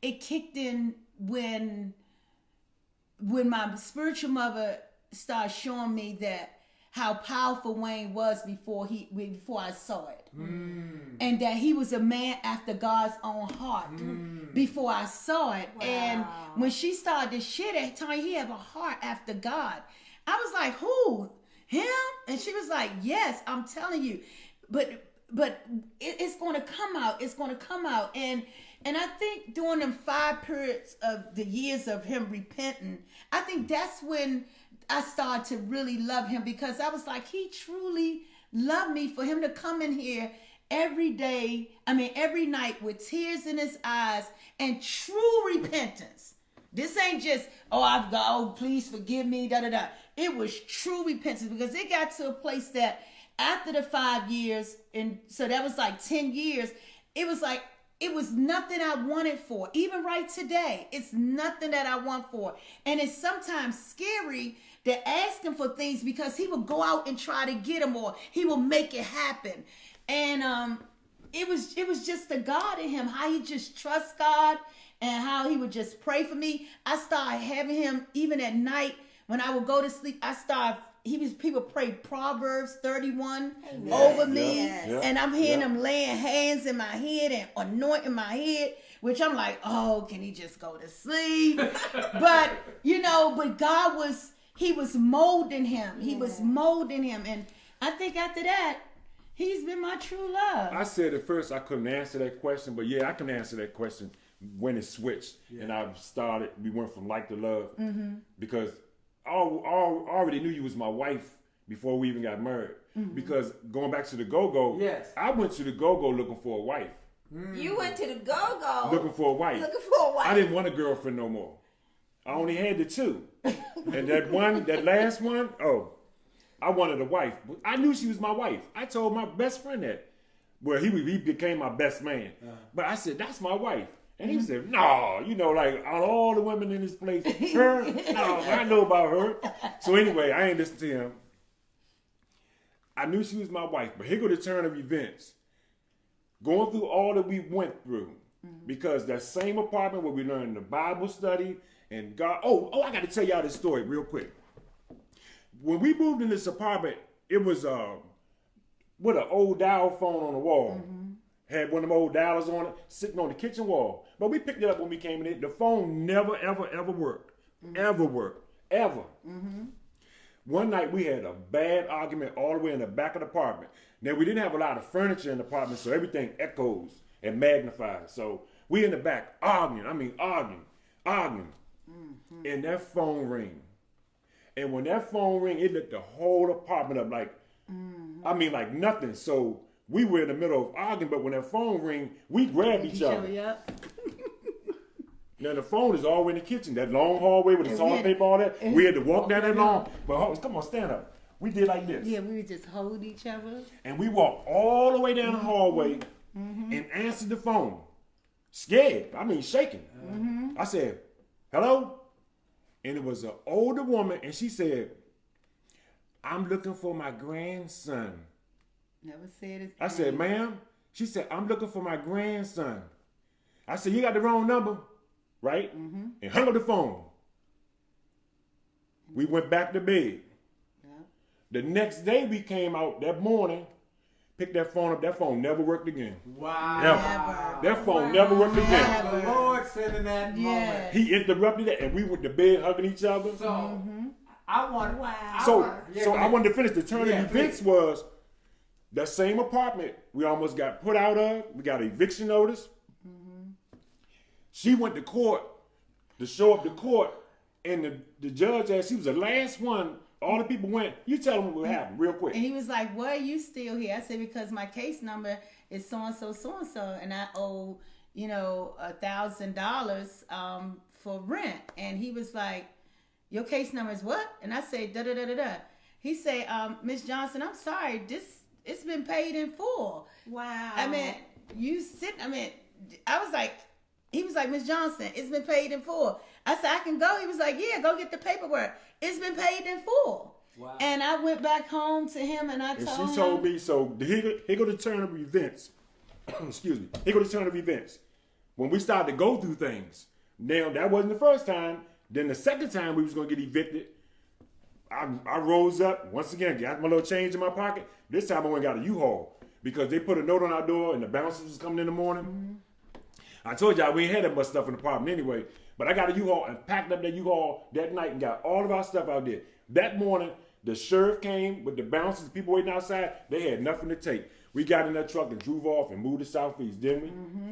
it kicked in when my spiritual mother started showing me that how powerful Wayne was before I saw it. And that he was a man after God's own heart before I saw it. Wow. And when she started to share that, telling me he have a heart after God, I was like, "Who? Him?" And she was like, "Yes, I'm telling you." But it's going to come out. It's going to come out. And I think during them 5 periods of the years of him repenting, I think that's when I started to really love him, because I was like, he truly loved me, for him to come in here every night with tears in his eyes and true repentance. This ain't just, please forgive me, da-da-da. It was true repentance, because it got to a place that after the 5 years, and so that was like 10 years, it was like, it was nothing I wanted for. Even right today, it's nothing that I want for. And it's sometimes scary to ask him for things, because he will go out and try to get them, or he will make it happen. And it was just the God in him, how he just trusts God and how he would just pray for me. I started having him, even at night when I would go to sleep, people pray Proverbs 31 over me. Yes. And I'm hearing them laying hands in my head and anointing my head, which I'm like, oh, can he just go to sleep? But God he was molding him. He was molding him. And I think after that, he's been my true love. I said at first I couldn't answer that question, but yeah, I can answer that question when it switched. And we went from like to love, because I already knew you was my wife before we even got married. Because going back to the go-go, Yes. I went to the go-go looking for a wife. You went to the go-go. Looking for a wife. Looking for a wife. I didn't want a girlfriend no more. I only had the 2. And that last one, I wanted a wife. But I knew she was my wife. I told my best friend that. Well, he became my best man. But I said, that's my wife. And he said, no, like out of all the women in this place, her, no, I know about her. So anyway, I ain't listened to him. I knew she was my wife, but here go the turn of events. Going through all that we went through, because that same apartment where we learned the Bible study and God. Oh, I got to tell y'all this story real quick. When we moved in this apartment, it was with an old dial phone on the wall. Had one of them old dialers on it, sitting on the kitchen wall. But we picked it up when we came in. The phone never, ever, ever worked. Ever worked. Ever. One night we had a bad argument all the way in the back of the apartment. Now, we didn't have a lot of furniture in the apartment, so everything echoes and magnifies. So we in the back arguing. And that phone rang. And when that phone rang, it lit the whole apartment up like nothing. So we were in the middle of arguing, but when that phone rang, we grabbed each other. Yep. Now the phone is all the way in the kitchen, that long hallway with the toilet paper, all that. We had to walk down that long. But come on, stand up. We did like this. Yeah, we would just hold each other. And we walked all the way down the hallway and answered the phone. Scared. Shaking. I said, hello? And it was an older woman, and she said, I'm looking for my grandson. Never said it. I said, ma'am? She said, I'm looking for my grandson. I said, you got the wrong number, right? And hung up the phone. We went back to bed. The next day we came out that morning, picked that phone up. That phone never worked again. Wow. Never. That phone never worked again. The Lord said in that moment. He interrupted it, and we went to bed hugging each other. So I want. I wanted to finish. The turn of events was that same apartment we almost got put out of. We got an eviction notice. She went to court to show up to court, and the judge asked. She was the last one. All the people went, you tell them what happened real quick. And he was like, why are you still here? I said, because my case number is so-and-so, and I owe, $1,000 for rent. And he was like, your case number is what? And I said, da-da-da-da-da. He said, Miss Johnson, I'm sorry, it's been paid in full. Wow. I was like, he was like, Miss Johnson, it's been paid in full. I said, I can go. He was like, yeah, go get the paperwork. It's been paid in full. Wow. And I went back home to him and I told him. She told me, so here go the turn of events. Excuse me. Here go the turn of events. When we started to go through things. Now, that wasn't the first time. Then the second time we was going to get evicted, I rose up, once again, got my little change in my pocket. This time I went and got a U-Haul because they put a note on our door and the bouncers was coming in the morning. I told y'all we ain't had that much stuff in the apartment anyway. But I got a U-Haul and packed up that U-Haul that night and got all of our stuff out there. That morning, the sheriff came with the bouncers, the people waiting outside. They had nothing to take. We got in that truck and drove off and moved to Southeast, didn't we?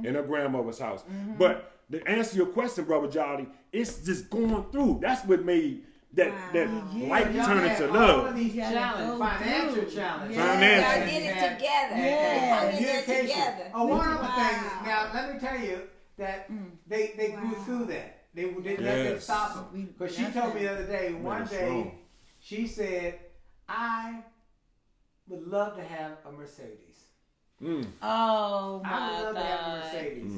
In her grandmother's house. But to answer your question, Brother Jolley, it's just going through. That's what made that light turn into love. All of these challenges, financial challenges. Financial. Y'all did it together. Yeah. Y'all did it together. Oh, one other thing. Now, let me tell you that they grew through that. They didn't let them stop them. Because she told me the other day, one day, she said, I would love to have a Mercedes. Oh, my I would love God. to have a Mercedes.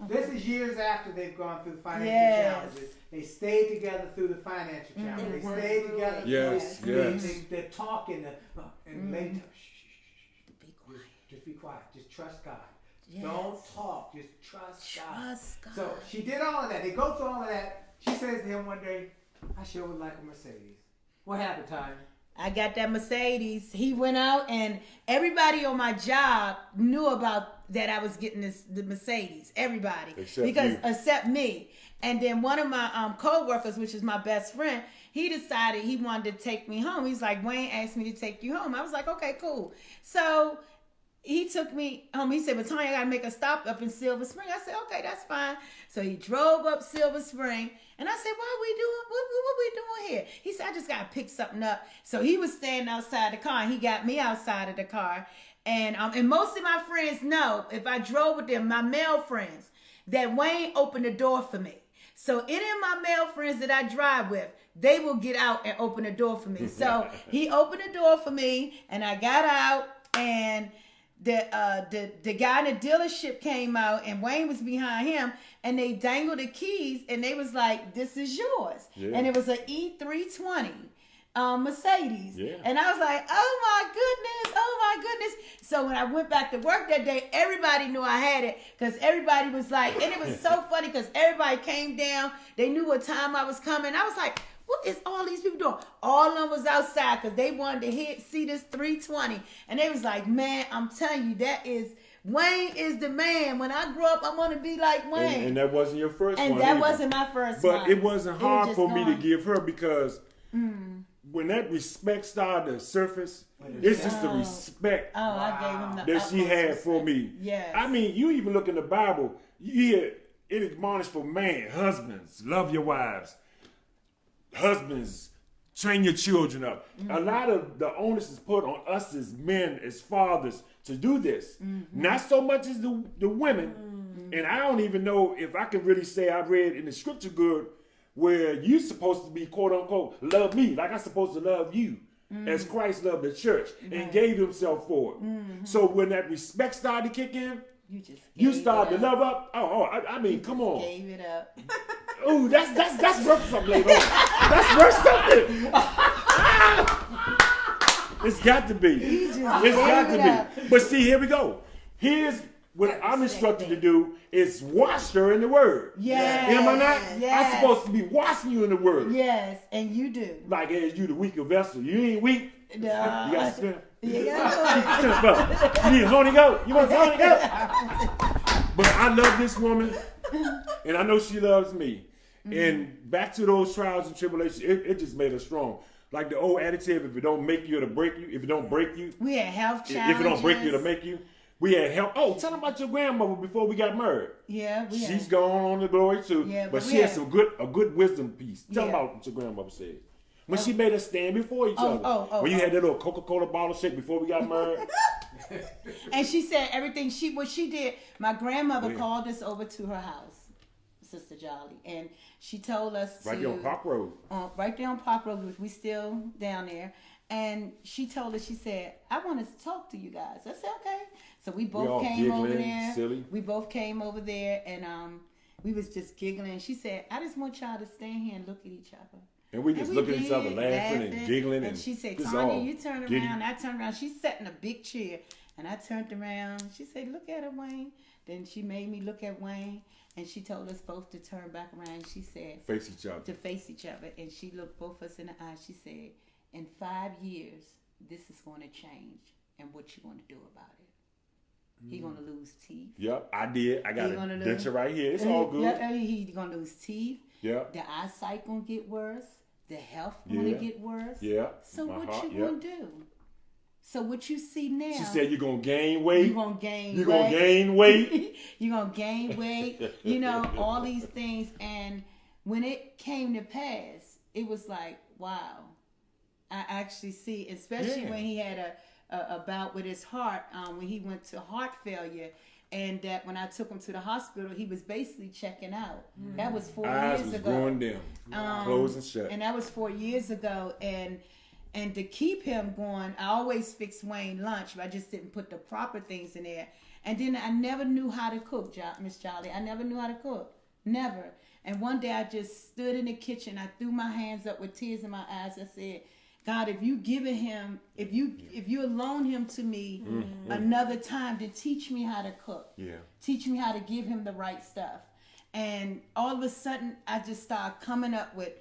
And this is years after they've gone through financial challenges. They stayed together through the financial challenges. They stayed together. Yes. They're talking. And later, Be quiet. just be quiet. Just trust God. Yes. Don't talk. Just trust God. Trust God. So she did all of that. They go through all of that. She says to him one day, I sure would like a Mercedes. What happened, Tanya? I got that Mercedes. He went out and everybody on my job knew about that I was getting the Mercedes. Everybody. Except me. And then one of my co-workers, which is my best friend, he decided he wanted to take me home. He's like, Wayne asked me to take you home. I was like, okay, cool. So he took me home. He said, but Tanya, I got to make a stop up in Silver Spring. I said, okay, that's fine. So he drove up Silver Spring. And I said, what we doing here? He said, I just got to pick something up. So he was standing outside the car, and he got me outside of the car. And most of my friends know, if I drove with them, my male friends, that Wayne opened the door for me. So any of my male friends that I drive with, they will get out and open the door for me. So he opened the door for me, and I got out. and the guy in the dealership came out, and Wayne was behind him, and they dangled the keys, and they was like, "This is yours," and it was an E320. Mercedes. Yeah. And I was like, oh my goodness. So when I went back to work that day, everybody knew I had it because everybody was like, and it was so funny because everybody came down. They knew what time I was coming. I was like, what is all these people doing? All of them was outside because they wanted to see this 320. And they was like, man, I'm telling you, Wayne is the man. When I grow up, I want to be like Wayne. And that wasn't your first one. And that either. wasn't my first one. But it wasn't hard was for just me to going. give her because when that respect started to surface, it's just the respect I gave him the that she utmost had respect. for me. Yes. I mean, you even look in the Bible, you hear it admonished for man, husbands, love your wives. Husbands, train your children up. A lot of the onus is put on us as men, as fathers, to do this. Not so much as the women. And I don't even know if I can really say I read in the scripture good where you're supposed to be, quote unquote, love me like I'm supposed to love you. As Christ loved the church and gave himself for it. So when that respect started to kick in, you started to love up. I mean, come on. Gave it up. Ooh, that's worth something later on. That's worth something. It's got to be. It's got to be. But see, here we go. Here's what I'm instructed to do is wash her in the word. Yes. Am I not? Yes. I'm supposed to be washing you in the word. Yes, and you do. Like as you the weaker vessel. You ain't weak. No. You got strength. You got Strength up. You need a Holy Ghost. You want a Holy Ghost? But I love this woman, and I know she loves me. And back to those trials and tribulations, it just made us strong. Like the old additive, if it don't make you, it'll break you. If it don't break you, We had health if challenges. it don't break you, it'll make you. We had help. Oh, tell them about your grandmother before we got married. Yeah, we She's had. gone on to glory too. Yeah, but but she we had had- some a good wisdom piece. Tell them Yeah. about what your grandmother said. When she made us stand before each other. When you oh. had that little Coca-Cola bottle shake before we got married. And she said everything what she did. My grandmother called us over to her house, Sister Jolley, and she told us Right there on Park Road. Right there on Park Road, which we still down there. And she told us, she said, I want to talk to you guys. I said, okay. So we both all came over giggling, there. silly. We both came over there, and we was just giggling. She said, I just want y'all to stand here and look at each other. And we just And look at each did, other laughing and giggling. And she said, just Tanya, all you turn giddy. around. I turned around. She sat in a big chair. And I turned around. She said, look at her, Wayne. Then she made me look at Wayne. And she told us both to turn back around. She said, Face each other. to face each other. And she looked both of us in the eyes. She said, in 5 years, this is going to change. And what you going to do about it? He going to lose teeth. Yep, I did. I got He a gonna denture lose- right here. It's all good. Yeah, he going to lose teeth. Yep. The eyesight going to get worse. The health going to Yeah. get worse. Yeah. So My what heart, you going to do? So what you see now? She said you're gonna gain weight. You're going to gain You're weight. gonna gain weight. You're going to gain weight. You know, all these things. And when it came to pass, it was like, wow. I actually see, especially Yeah. when he had a bout with his heart, when he went to heart failure. And that when I took him to the hospital, he was basically checking out. That was 4 Eyes years was ago. going dim, closed and shut. And that was 4 years ago. And to keep him going, I always fixed Wayne lunch, but I just didn't put the proper things in there. And then I never knew how to cook, Miss Jolley. I never knew how to cook. Never. And one day I just stood in the kitchen. I threw my hands up with tears in my eyes. I said, God, if you giving him, if you loan him to me another time, to teach me how to cook. Yeah. Teach me how to give him the right stuff. And all of a sudden, I just started coming up with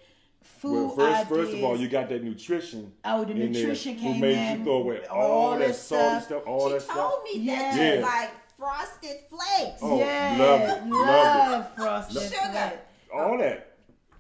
food Well, ideas. first of all, you got that nutrition. Oh, the in nutrition there, came who made in. you throw away all all that this salty stuff. stuff, all She that stuff. told me that Yeah. you like frosted flakes. Oh, Yes, loved it. love frosted Sugar. flakes. All that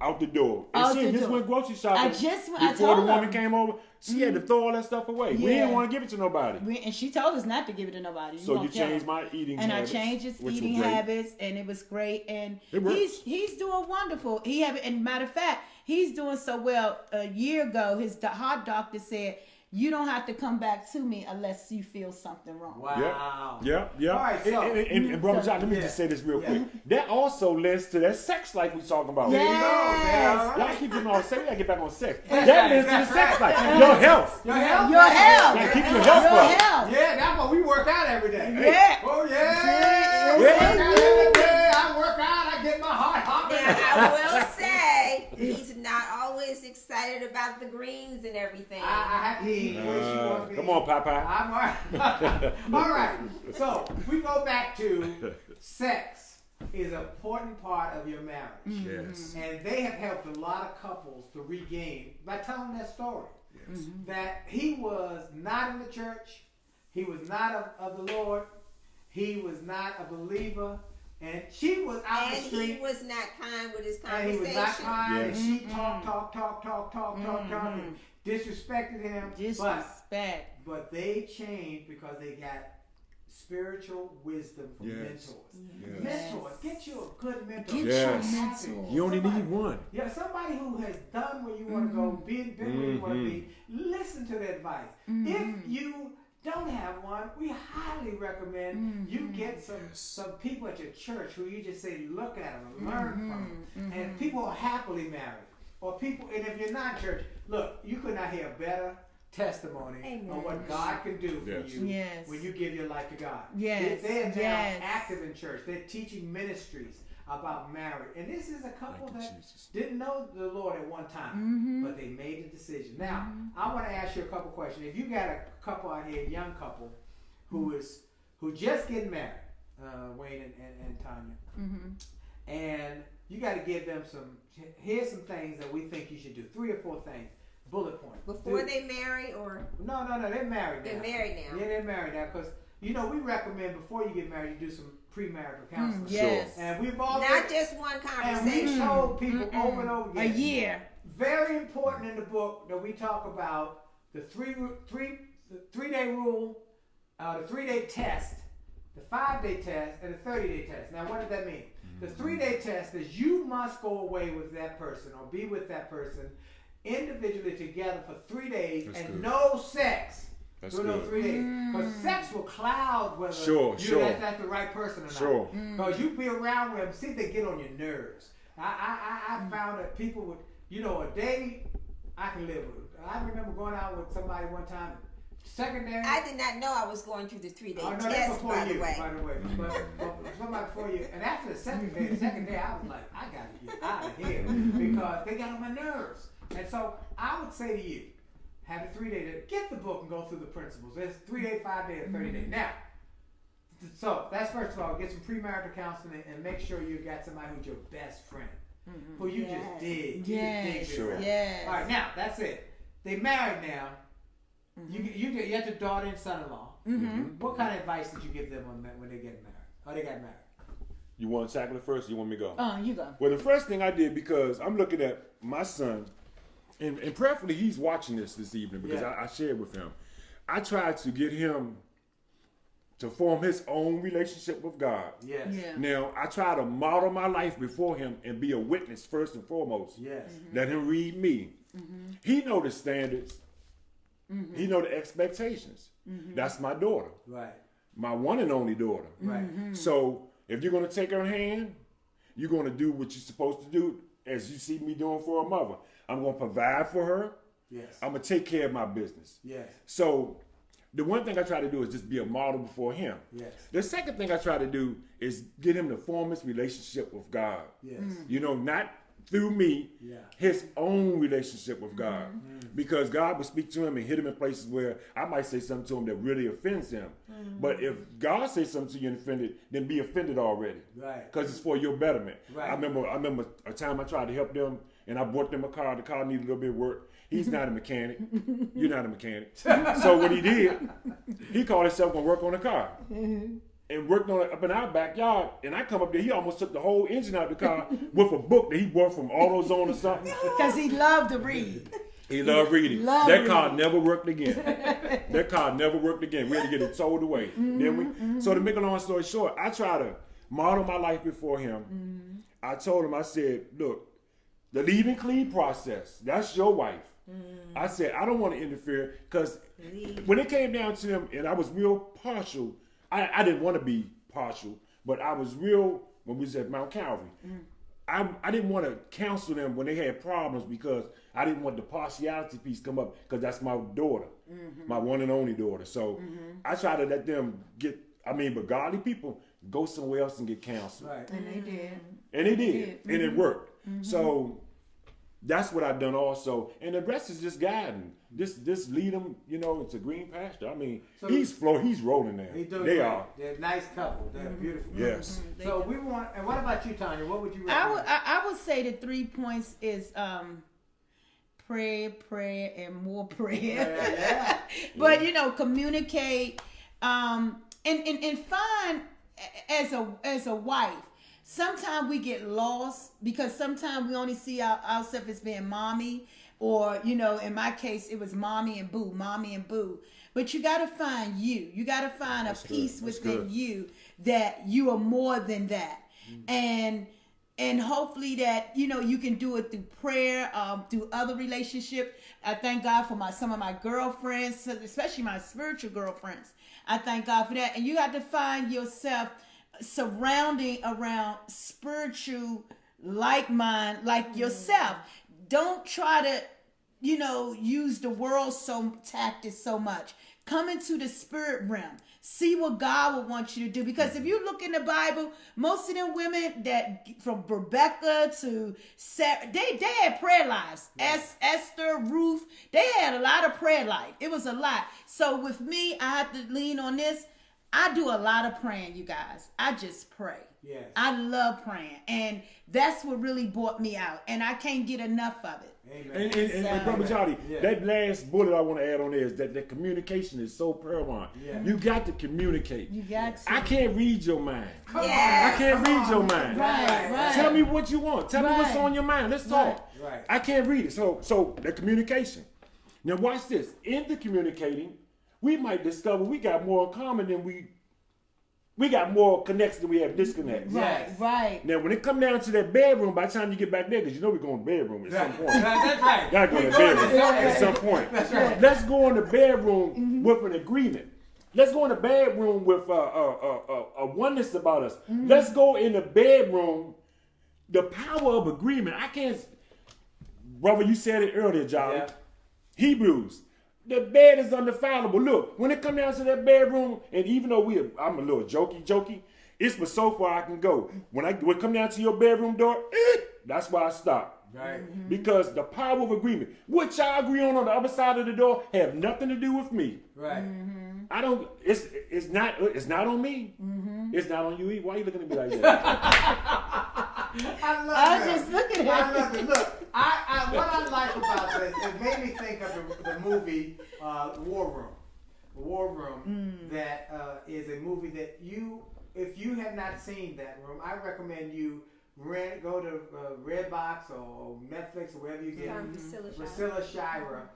out the door. And Out she the just door. went grocery shopping. I before told the woman her. came over. She had to throw all that stuff away. We Yeah. didn't want to give it to nobody. And she told us not to give it to nobody. So gonna you kill changed him. my eating And habits. I changed his which eating was great. habits, and it was great. And It works. he's doing wonderful. And matter of fact, he's doing so well. A year ago, his heart doctor said, you don't have to come back to me unless you feel something wrong. Wow. Yeah. All right, so And Brother John, let me just say this real quick. That also lends to that sex life we talking about. there you go, man. All Y'all right. keep getting on sex. We gotta get back on sex. That's That right, lends to the that's sex right. life. Your health. Your health. Your health. Gotta keep your health Your up. health. Yeah, that's why we work out every day. Yeah. Oh yeah. Yeah. We work out every day. I work out. I get my heart hopping. Now, I will say, he's not always excited about the greens and everything. I have to eat the way she wants me. Come on, Popeye. I'm all right. All right. So we go back to sex is an important part of your marriage. Yes. And they have helped a lot of couples to regain by telling that story. Yes. That he was not in the church, he was not of the Lord, he was not a believer, and she was out in the And street. he was not kind with his And he conversation. was not kind, Yes. and she talked, and disrespected him. Disrespect. But they changed because they got spiritual wisdom from Yes. mentors. Yes. Mentors, get you a good mentor. Get Yes. your mentor. You only Somebody- need one. Yeah, somebody who has done where you want to go, been where you want to be. Listen to the advice. If you don't have one, we highly recommend you get some people at your church who you just say, look at them and learn from them. And people are happily married. Or people, and if you're not in church, look, you could not hear a better testimony Amen. of what God can do for Yes. you Yes. when you give your life to God. Yes. They are now Yes. active in church. They're teaching ministries about marriage. And this is a couple Thank you, that Jesus. didn't know the Lord at one time, but they made a decision. Now, I want to ask you a couple questions. If you got a couple out here, a young couple, who just getting married, Wayne and Tanya, and you got to give them here's some things that we think you should do. 3 or 4 things, bullet points. Before they marry, or No, they're married now. they're married now. Yeah, they're married now because we recommend before you get married you do some premarital counseling. Yes. And we've all not just one and conversation. we told people over and over A again. year. Very important in the book that we talk about the 3-day rule, the 3-day test, the 5-day test, and the 30-day test. Now, what does that mean? The 3-day test is you must go away with that person or be with that person individually together for 3 days That's and good. no sex That's through those good. 3 days. Because sex will cloud whether Sure. that's the right person or not. Sure. Because you be around with them, see if they get on your nerves. I found that people would, a day I can live with. I remember going out with somebody one time, secondary. I did not know I was going through the 3-day Oh, no, that's test, before by you, the way. But somebody before you. And after the second day, I was like, I got to get out of here because they got on my nerves. And so I would say to you, have a 3-day, get the book and go through the principles. There's 3-day, 5-day, and 30-day. Now, so that's first of all, get some premarital counseling and make sure you got somebody who's your best friend. Who you just dig. You just dig this Sure. out. Yes. All right, now, that's it. They married now. You have your daughter and son-in-law. What kind of advice did you give them when they get married? Oh, they got married. You want to tackle it first or you want me to go? You go. Well, the first thing I did, because I'm looking at my son, and prayerfully he's watching this evening because Yeah. I shared with him. I tried to get him to form his own relationship with God. Yes. Yeah. Now, I try to model my life before him and be a witness first and foremost. Yes. Let him read me. He know the standards. He know the expectations. That's my daughter, Right. my one and only daughter. Right. So if you're going to take her hand, you're going to do what you're supposed to do as you see me doing for a mother. I'm going to provide for her. Yes. I'm going to take care of my business. Yes. So the one thing I try to do is just be a model before him. Yes. The second thing I try to do is get him to form his relationship with God. Yes. Not through me, Yeah. his own relationship with God. Because God will speak to him and hit him in places where I might say something to him that really offends him. But if God says something to you and offended, then be offended already. Right. Because it's for your betterment. Right. I remember a time I tried to help them and I bought them a car. The car needed a little bit of work. He's not a mechanic. You're not a mechanic. So what he did, he called himself going to work on the car. And worked on it up in our backyard. And I come up there, he almost took the whole engine out of the car with a book that he bought from AutoZone or something. Because he loved to read. He loved reading. Loved That car reading. never worked again. That car never worked again. We had to get it towed away. So to make a long story short, I try to model my life before him. I told him, I said, look, the leave and clean process, that's your wife. I said, I don't want to interfere because when it came down to them, and I was real partial, I didn't want to be partial, but I was real when we was at Mount Calvary. I didn't want to counsel them when they had problems because I didn't want the partiality piece come up because that's my daughter, my one and only daughter. So I try to let them but godly people go somewhere else and get counsel. Right. And they did. And it did. And it worked. So that's what I've done also. And the rest is just guiding. Just lead them, it's a green pasture. I mean, So he's rolling there. They do They great. are. They're a nice couple. They're beautiful. Yes. So we want. And what about you, Tanya? What would you I recommend? would say the 3 points is prayer, and more prayer. Yeah. But communicate, and find as a wife. Sometimes we get lost because sometimes we only see ourselves as being mommy, or in my case it was mommy and boo. But you got to find you. You got to find a peace within you that you are more than that, and hopefully that you can do it through prayer, through other relationships. I thank God for some of my girlfriends, especially my spiritual girlfriends. I thank God for that. And you got to find yourself surrounding around spiritual like yourself. Don't try to use the world tactics so much. Come into the spirit realm. See what God would want you to do. Because if you look in the Bible, most of them women that from Rebecca to Sarah, they had prayer lives. Esther, Ruth, they had a lot of prayer life. It was a lot. So with me, I have to lean on this. I do a lot of praying, you guys. I just pray. Yes. I love praying. And that's what really brought me out. And I can't get enough of it. Amen. And Brother Jolley, that last bullet I want to add on there is that communication is so paramount. Yeah. You got to communicate. You got to. I can't read your mind. Yes. I can't read your mind. Right. Tell me what you want. Tell me what's on your mind. Let's talk. Right. I can't read it. So the communication. Now watch this. In the communicating, we might discover we got more in common than we got more connects than we have disconnects. Yes. Right. Now, when it come down to that bedroom, by the time you get back there, because we're going to the bedroom at some point. That's right. Gotta go to the bedroom at some point. That's right. Let's go in the bedroom with an agreement. Let's go in the bedroom with a oneness about us. Let's go in the bedroom, the power of agreement. I can't, brother, you said it earlier, Jolley. Yeah. Hebrews. The bed is undefilable. Look, when it comes down to that bedroom, and even though I'm a little jokey, it's for so far I can go. When it come down to your bedroom door, that's why I stop. Right. Because the power of agreement, what y'all agree on the other side of the door, have nothing to do with me. Right. I don't. It's not on me. It's not on you either. Why are you looking at me like that? I love I was that. just looking at I love it. Look, what I like about this, it made me think of the movie War Room. War Room, that is a movie that if you have not seen that room, I recommend you go to Redbox or Netflix or wherever you get it. Priscilla Shira,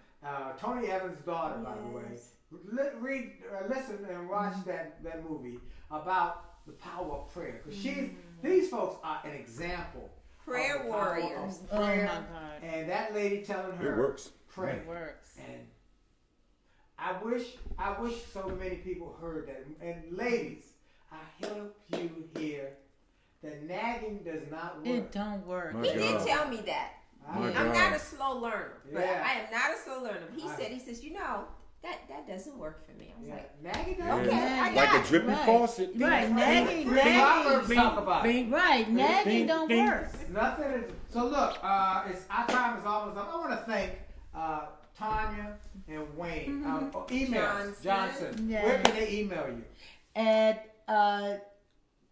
Tony Evans' daughter, by the way. Listen and watch that movie about the power of prayer, because these folks are an example. Prayer of the power warriors. of prayer. Oh my God. And that lady telling her, It works. pray. It works. And I wish so many people heard that. And ladies, I help you here that nagging does not work. It don't work. My He did God. tell me that. My I'm God. not a slow learner, but Yeah. I am not a slow learner. He says, that doesn't work for me. I was like, Nagging Yeah. doesn't okay, work. I got Like a it. dripping Right. faucet. Right, nagging, Proverbs nagging. talk about it. Right, nagging don't bing. work. Nothing is, so look, our time is almost up. I want to thank Tanya and Wayne. Emails, Johnson. Yeah. Where can they email you? And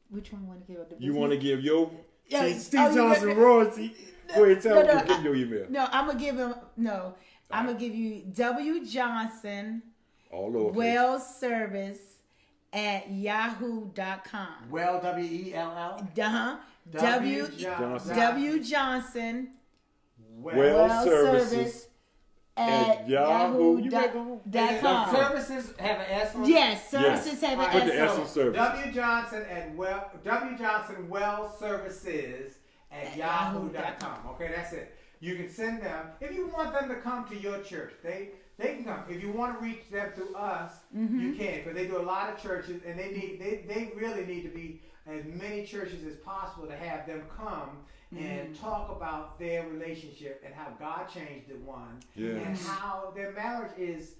which one want to give? The You want to give your Yeah, Steve oh, you Johnson got- royalty? Go ahead, tell No, him. Give your email. No, I'm gonna give him. No, I'm gonna give you W Johnson All over. Well Service at yahoo.com. Well, WELL. W Johnson. W Johnson Well Services at Yahoo. You ready to go home? yahoo.com. Services have an S on it? Yes, services have an Put the S S on on it. service. W Johnson Well Services at yahoo.com. Okay, that's it. You can send them if you want them to come to your church. They can come. If you want to reach them through us, you can, because they do a lot of churches, and they really need to be as many churches as possible to have them come and talk about their relationship and how God changed the one, and how their marriage is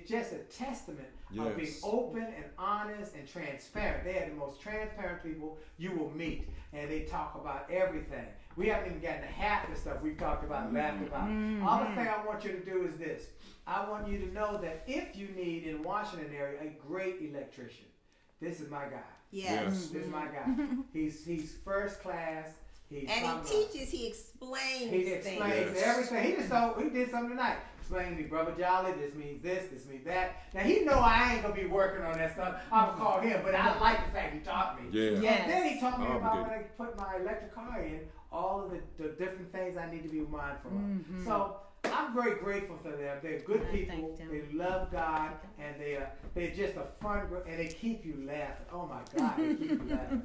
just a testament of being open and honest and transparent. They are the most transparent people you will meet, and they talk about everything. We haven't even gotten to half the stuff we've talked about and laughed about. All the thing I want you to do is this. I want you to know that if you need, in Washington area, a great electrician, this is my guy. Yes. This is my guy. He's first class. And he teaches, he explains things. Everything. He did something tonight. Explain to me, Brother Jolley, this means this means that. Now he know I ain't gonna be working on that stuff. I'm gonna call him, but I like the fact he taught me. Yeah. Yes. And then he taught me about when I put my electric car in, all of the different things I need to be mindful of. So I'm very grateful for them. They're good people. They love God, and they're just a fun group, and they keep you laughing. Oh my God, they keep you laughing.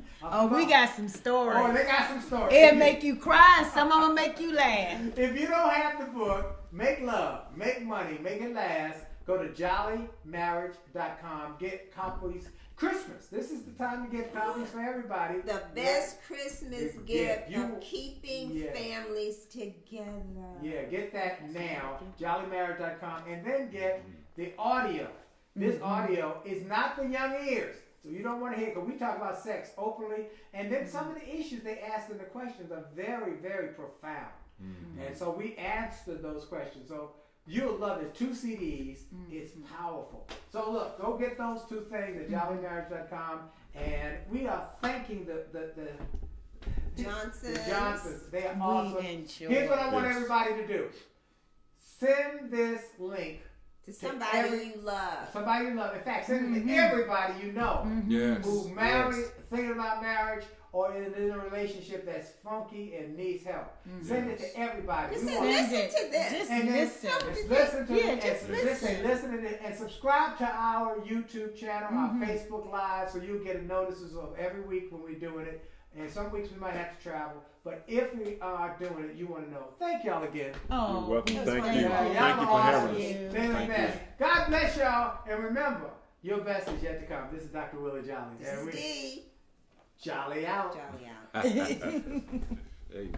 We got some stories. Oh, they got some stories. It'll make you cry, and some of them make you laugh. If you don't have the book, Make Love, Make Money, Make It Last, go to jollymarriage.com. Get copies. Christmas. This is the time to get copies for everybody. The best Christmas gift of keeping families together. Yeah, get that now. Jollymarriage.com, and then get the audio. This audio is not for young ears, so you don't want to hear, because we talk about sex openly, and then some of the issues they ask in the questions are very, very profound. And so we answered those questions. So you'll love it. 2 CDs. It's powerful. So look, go get those 2 things at jollymarriage.com, and we are thanking the Johnsons. They are awesome. Here's what I want everybody to do. Send this link to somebody you love. Somebody you love. In fact, send it to everybody you know who's married, thinking about marriage, or is in a relationship that's funky and needs help. Send it to everybody. Just listen to this. Just listen to it. Listen and subscribe to our YouTube channel, our Facebook Live, so you'll get notices of every week when we're doing it. And some weeks we might have to travel. But if we are doing it, you want to know. Thank y'all again. You're welcome. Thank you. Thank you for having us. Thank you. God bless y'all. And remember, your best is yet to come. This is Dr. Willie Jolley. This is Dee. Jolley out. Jolley out. Hey.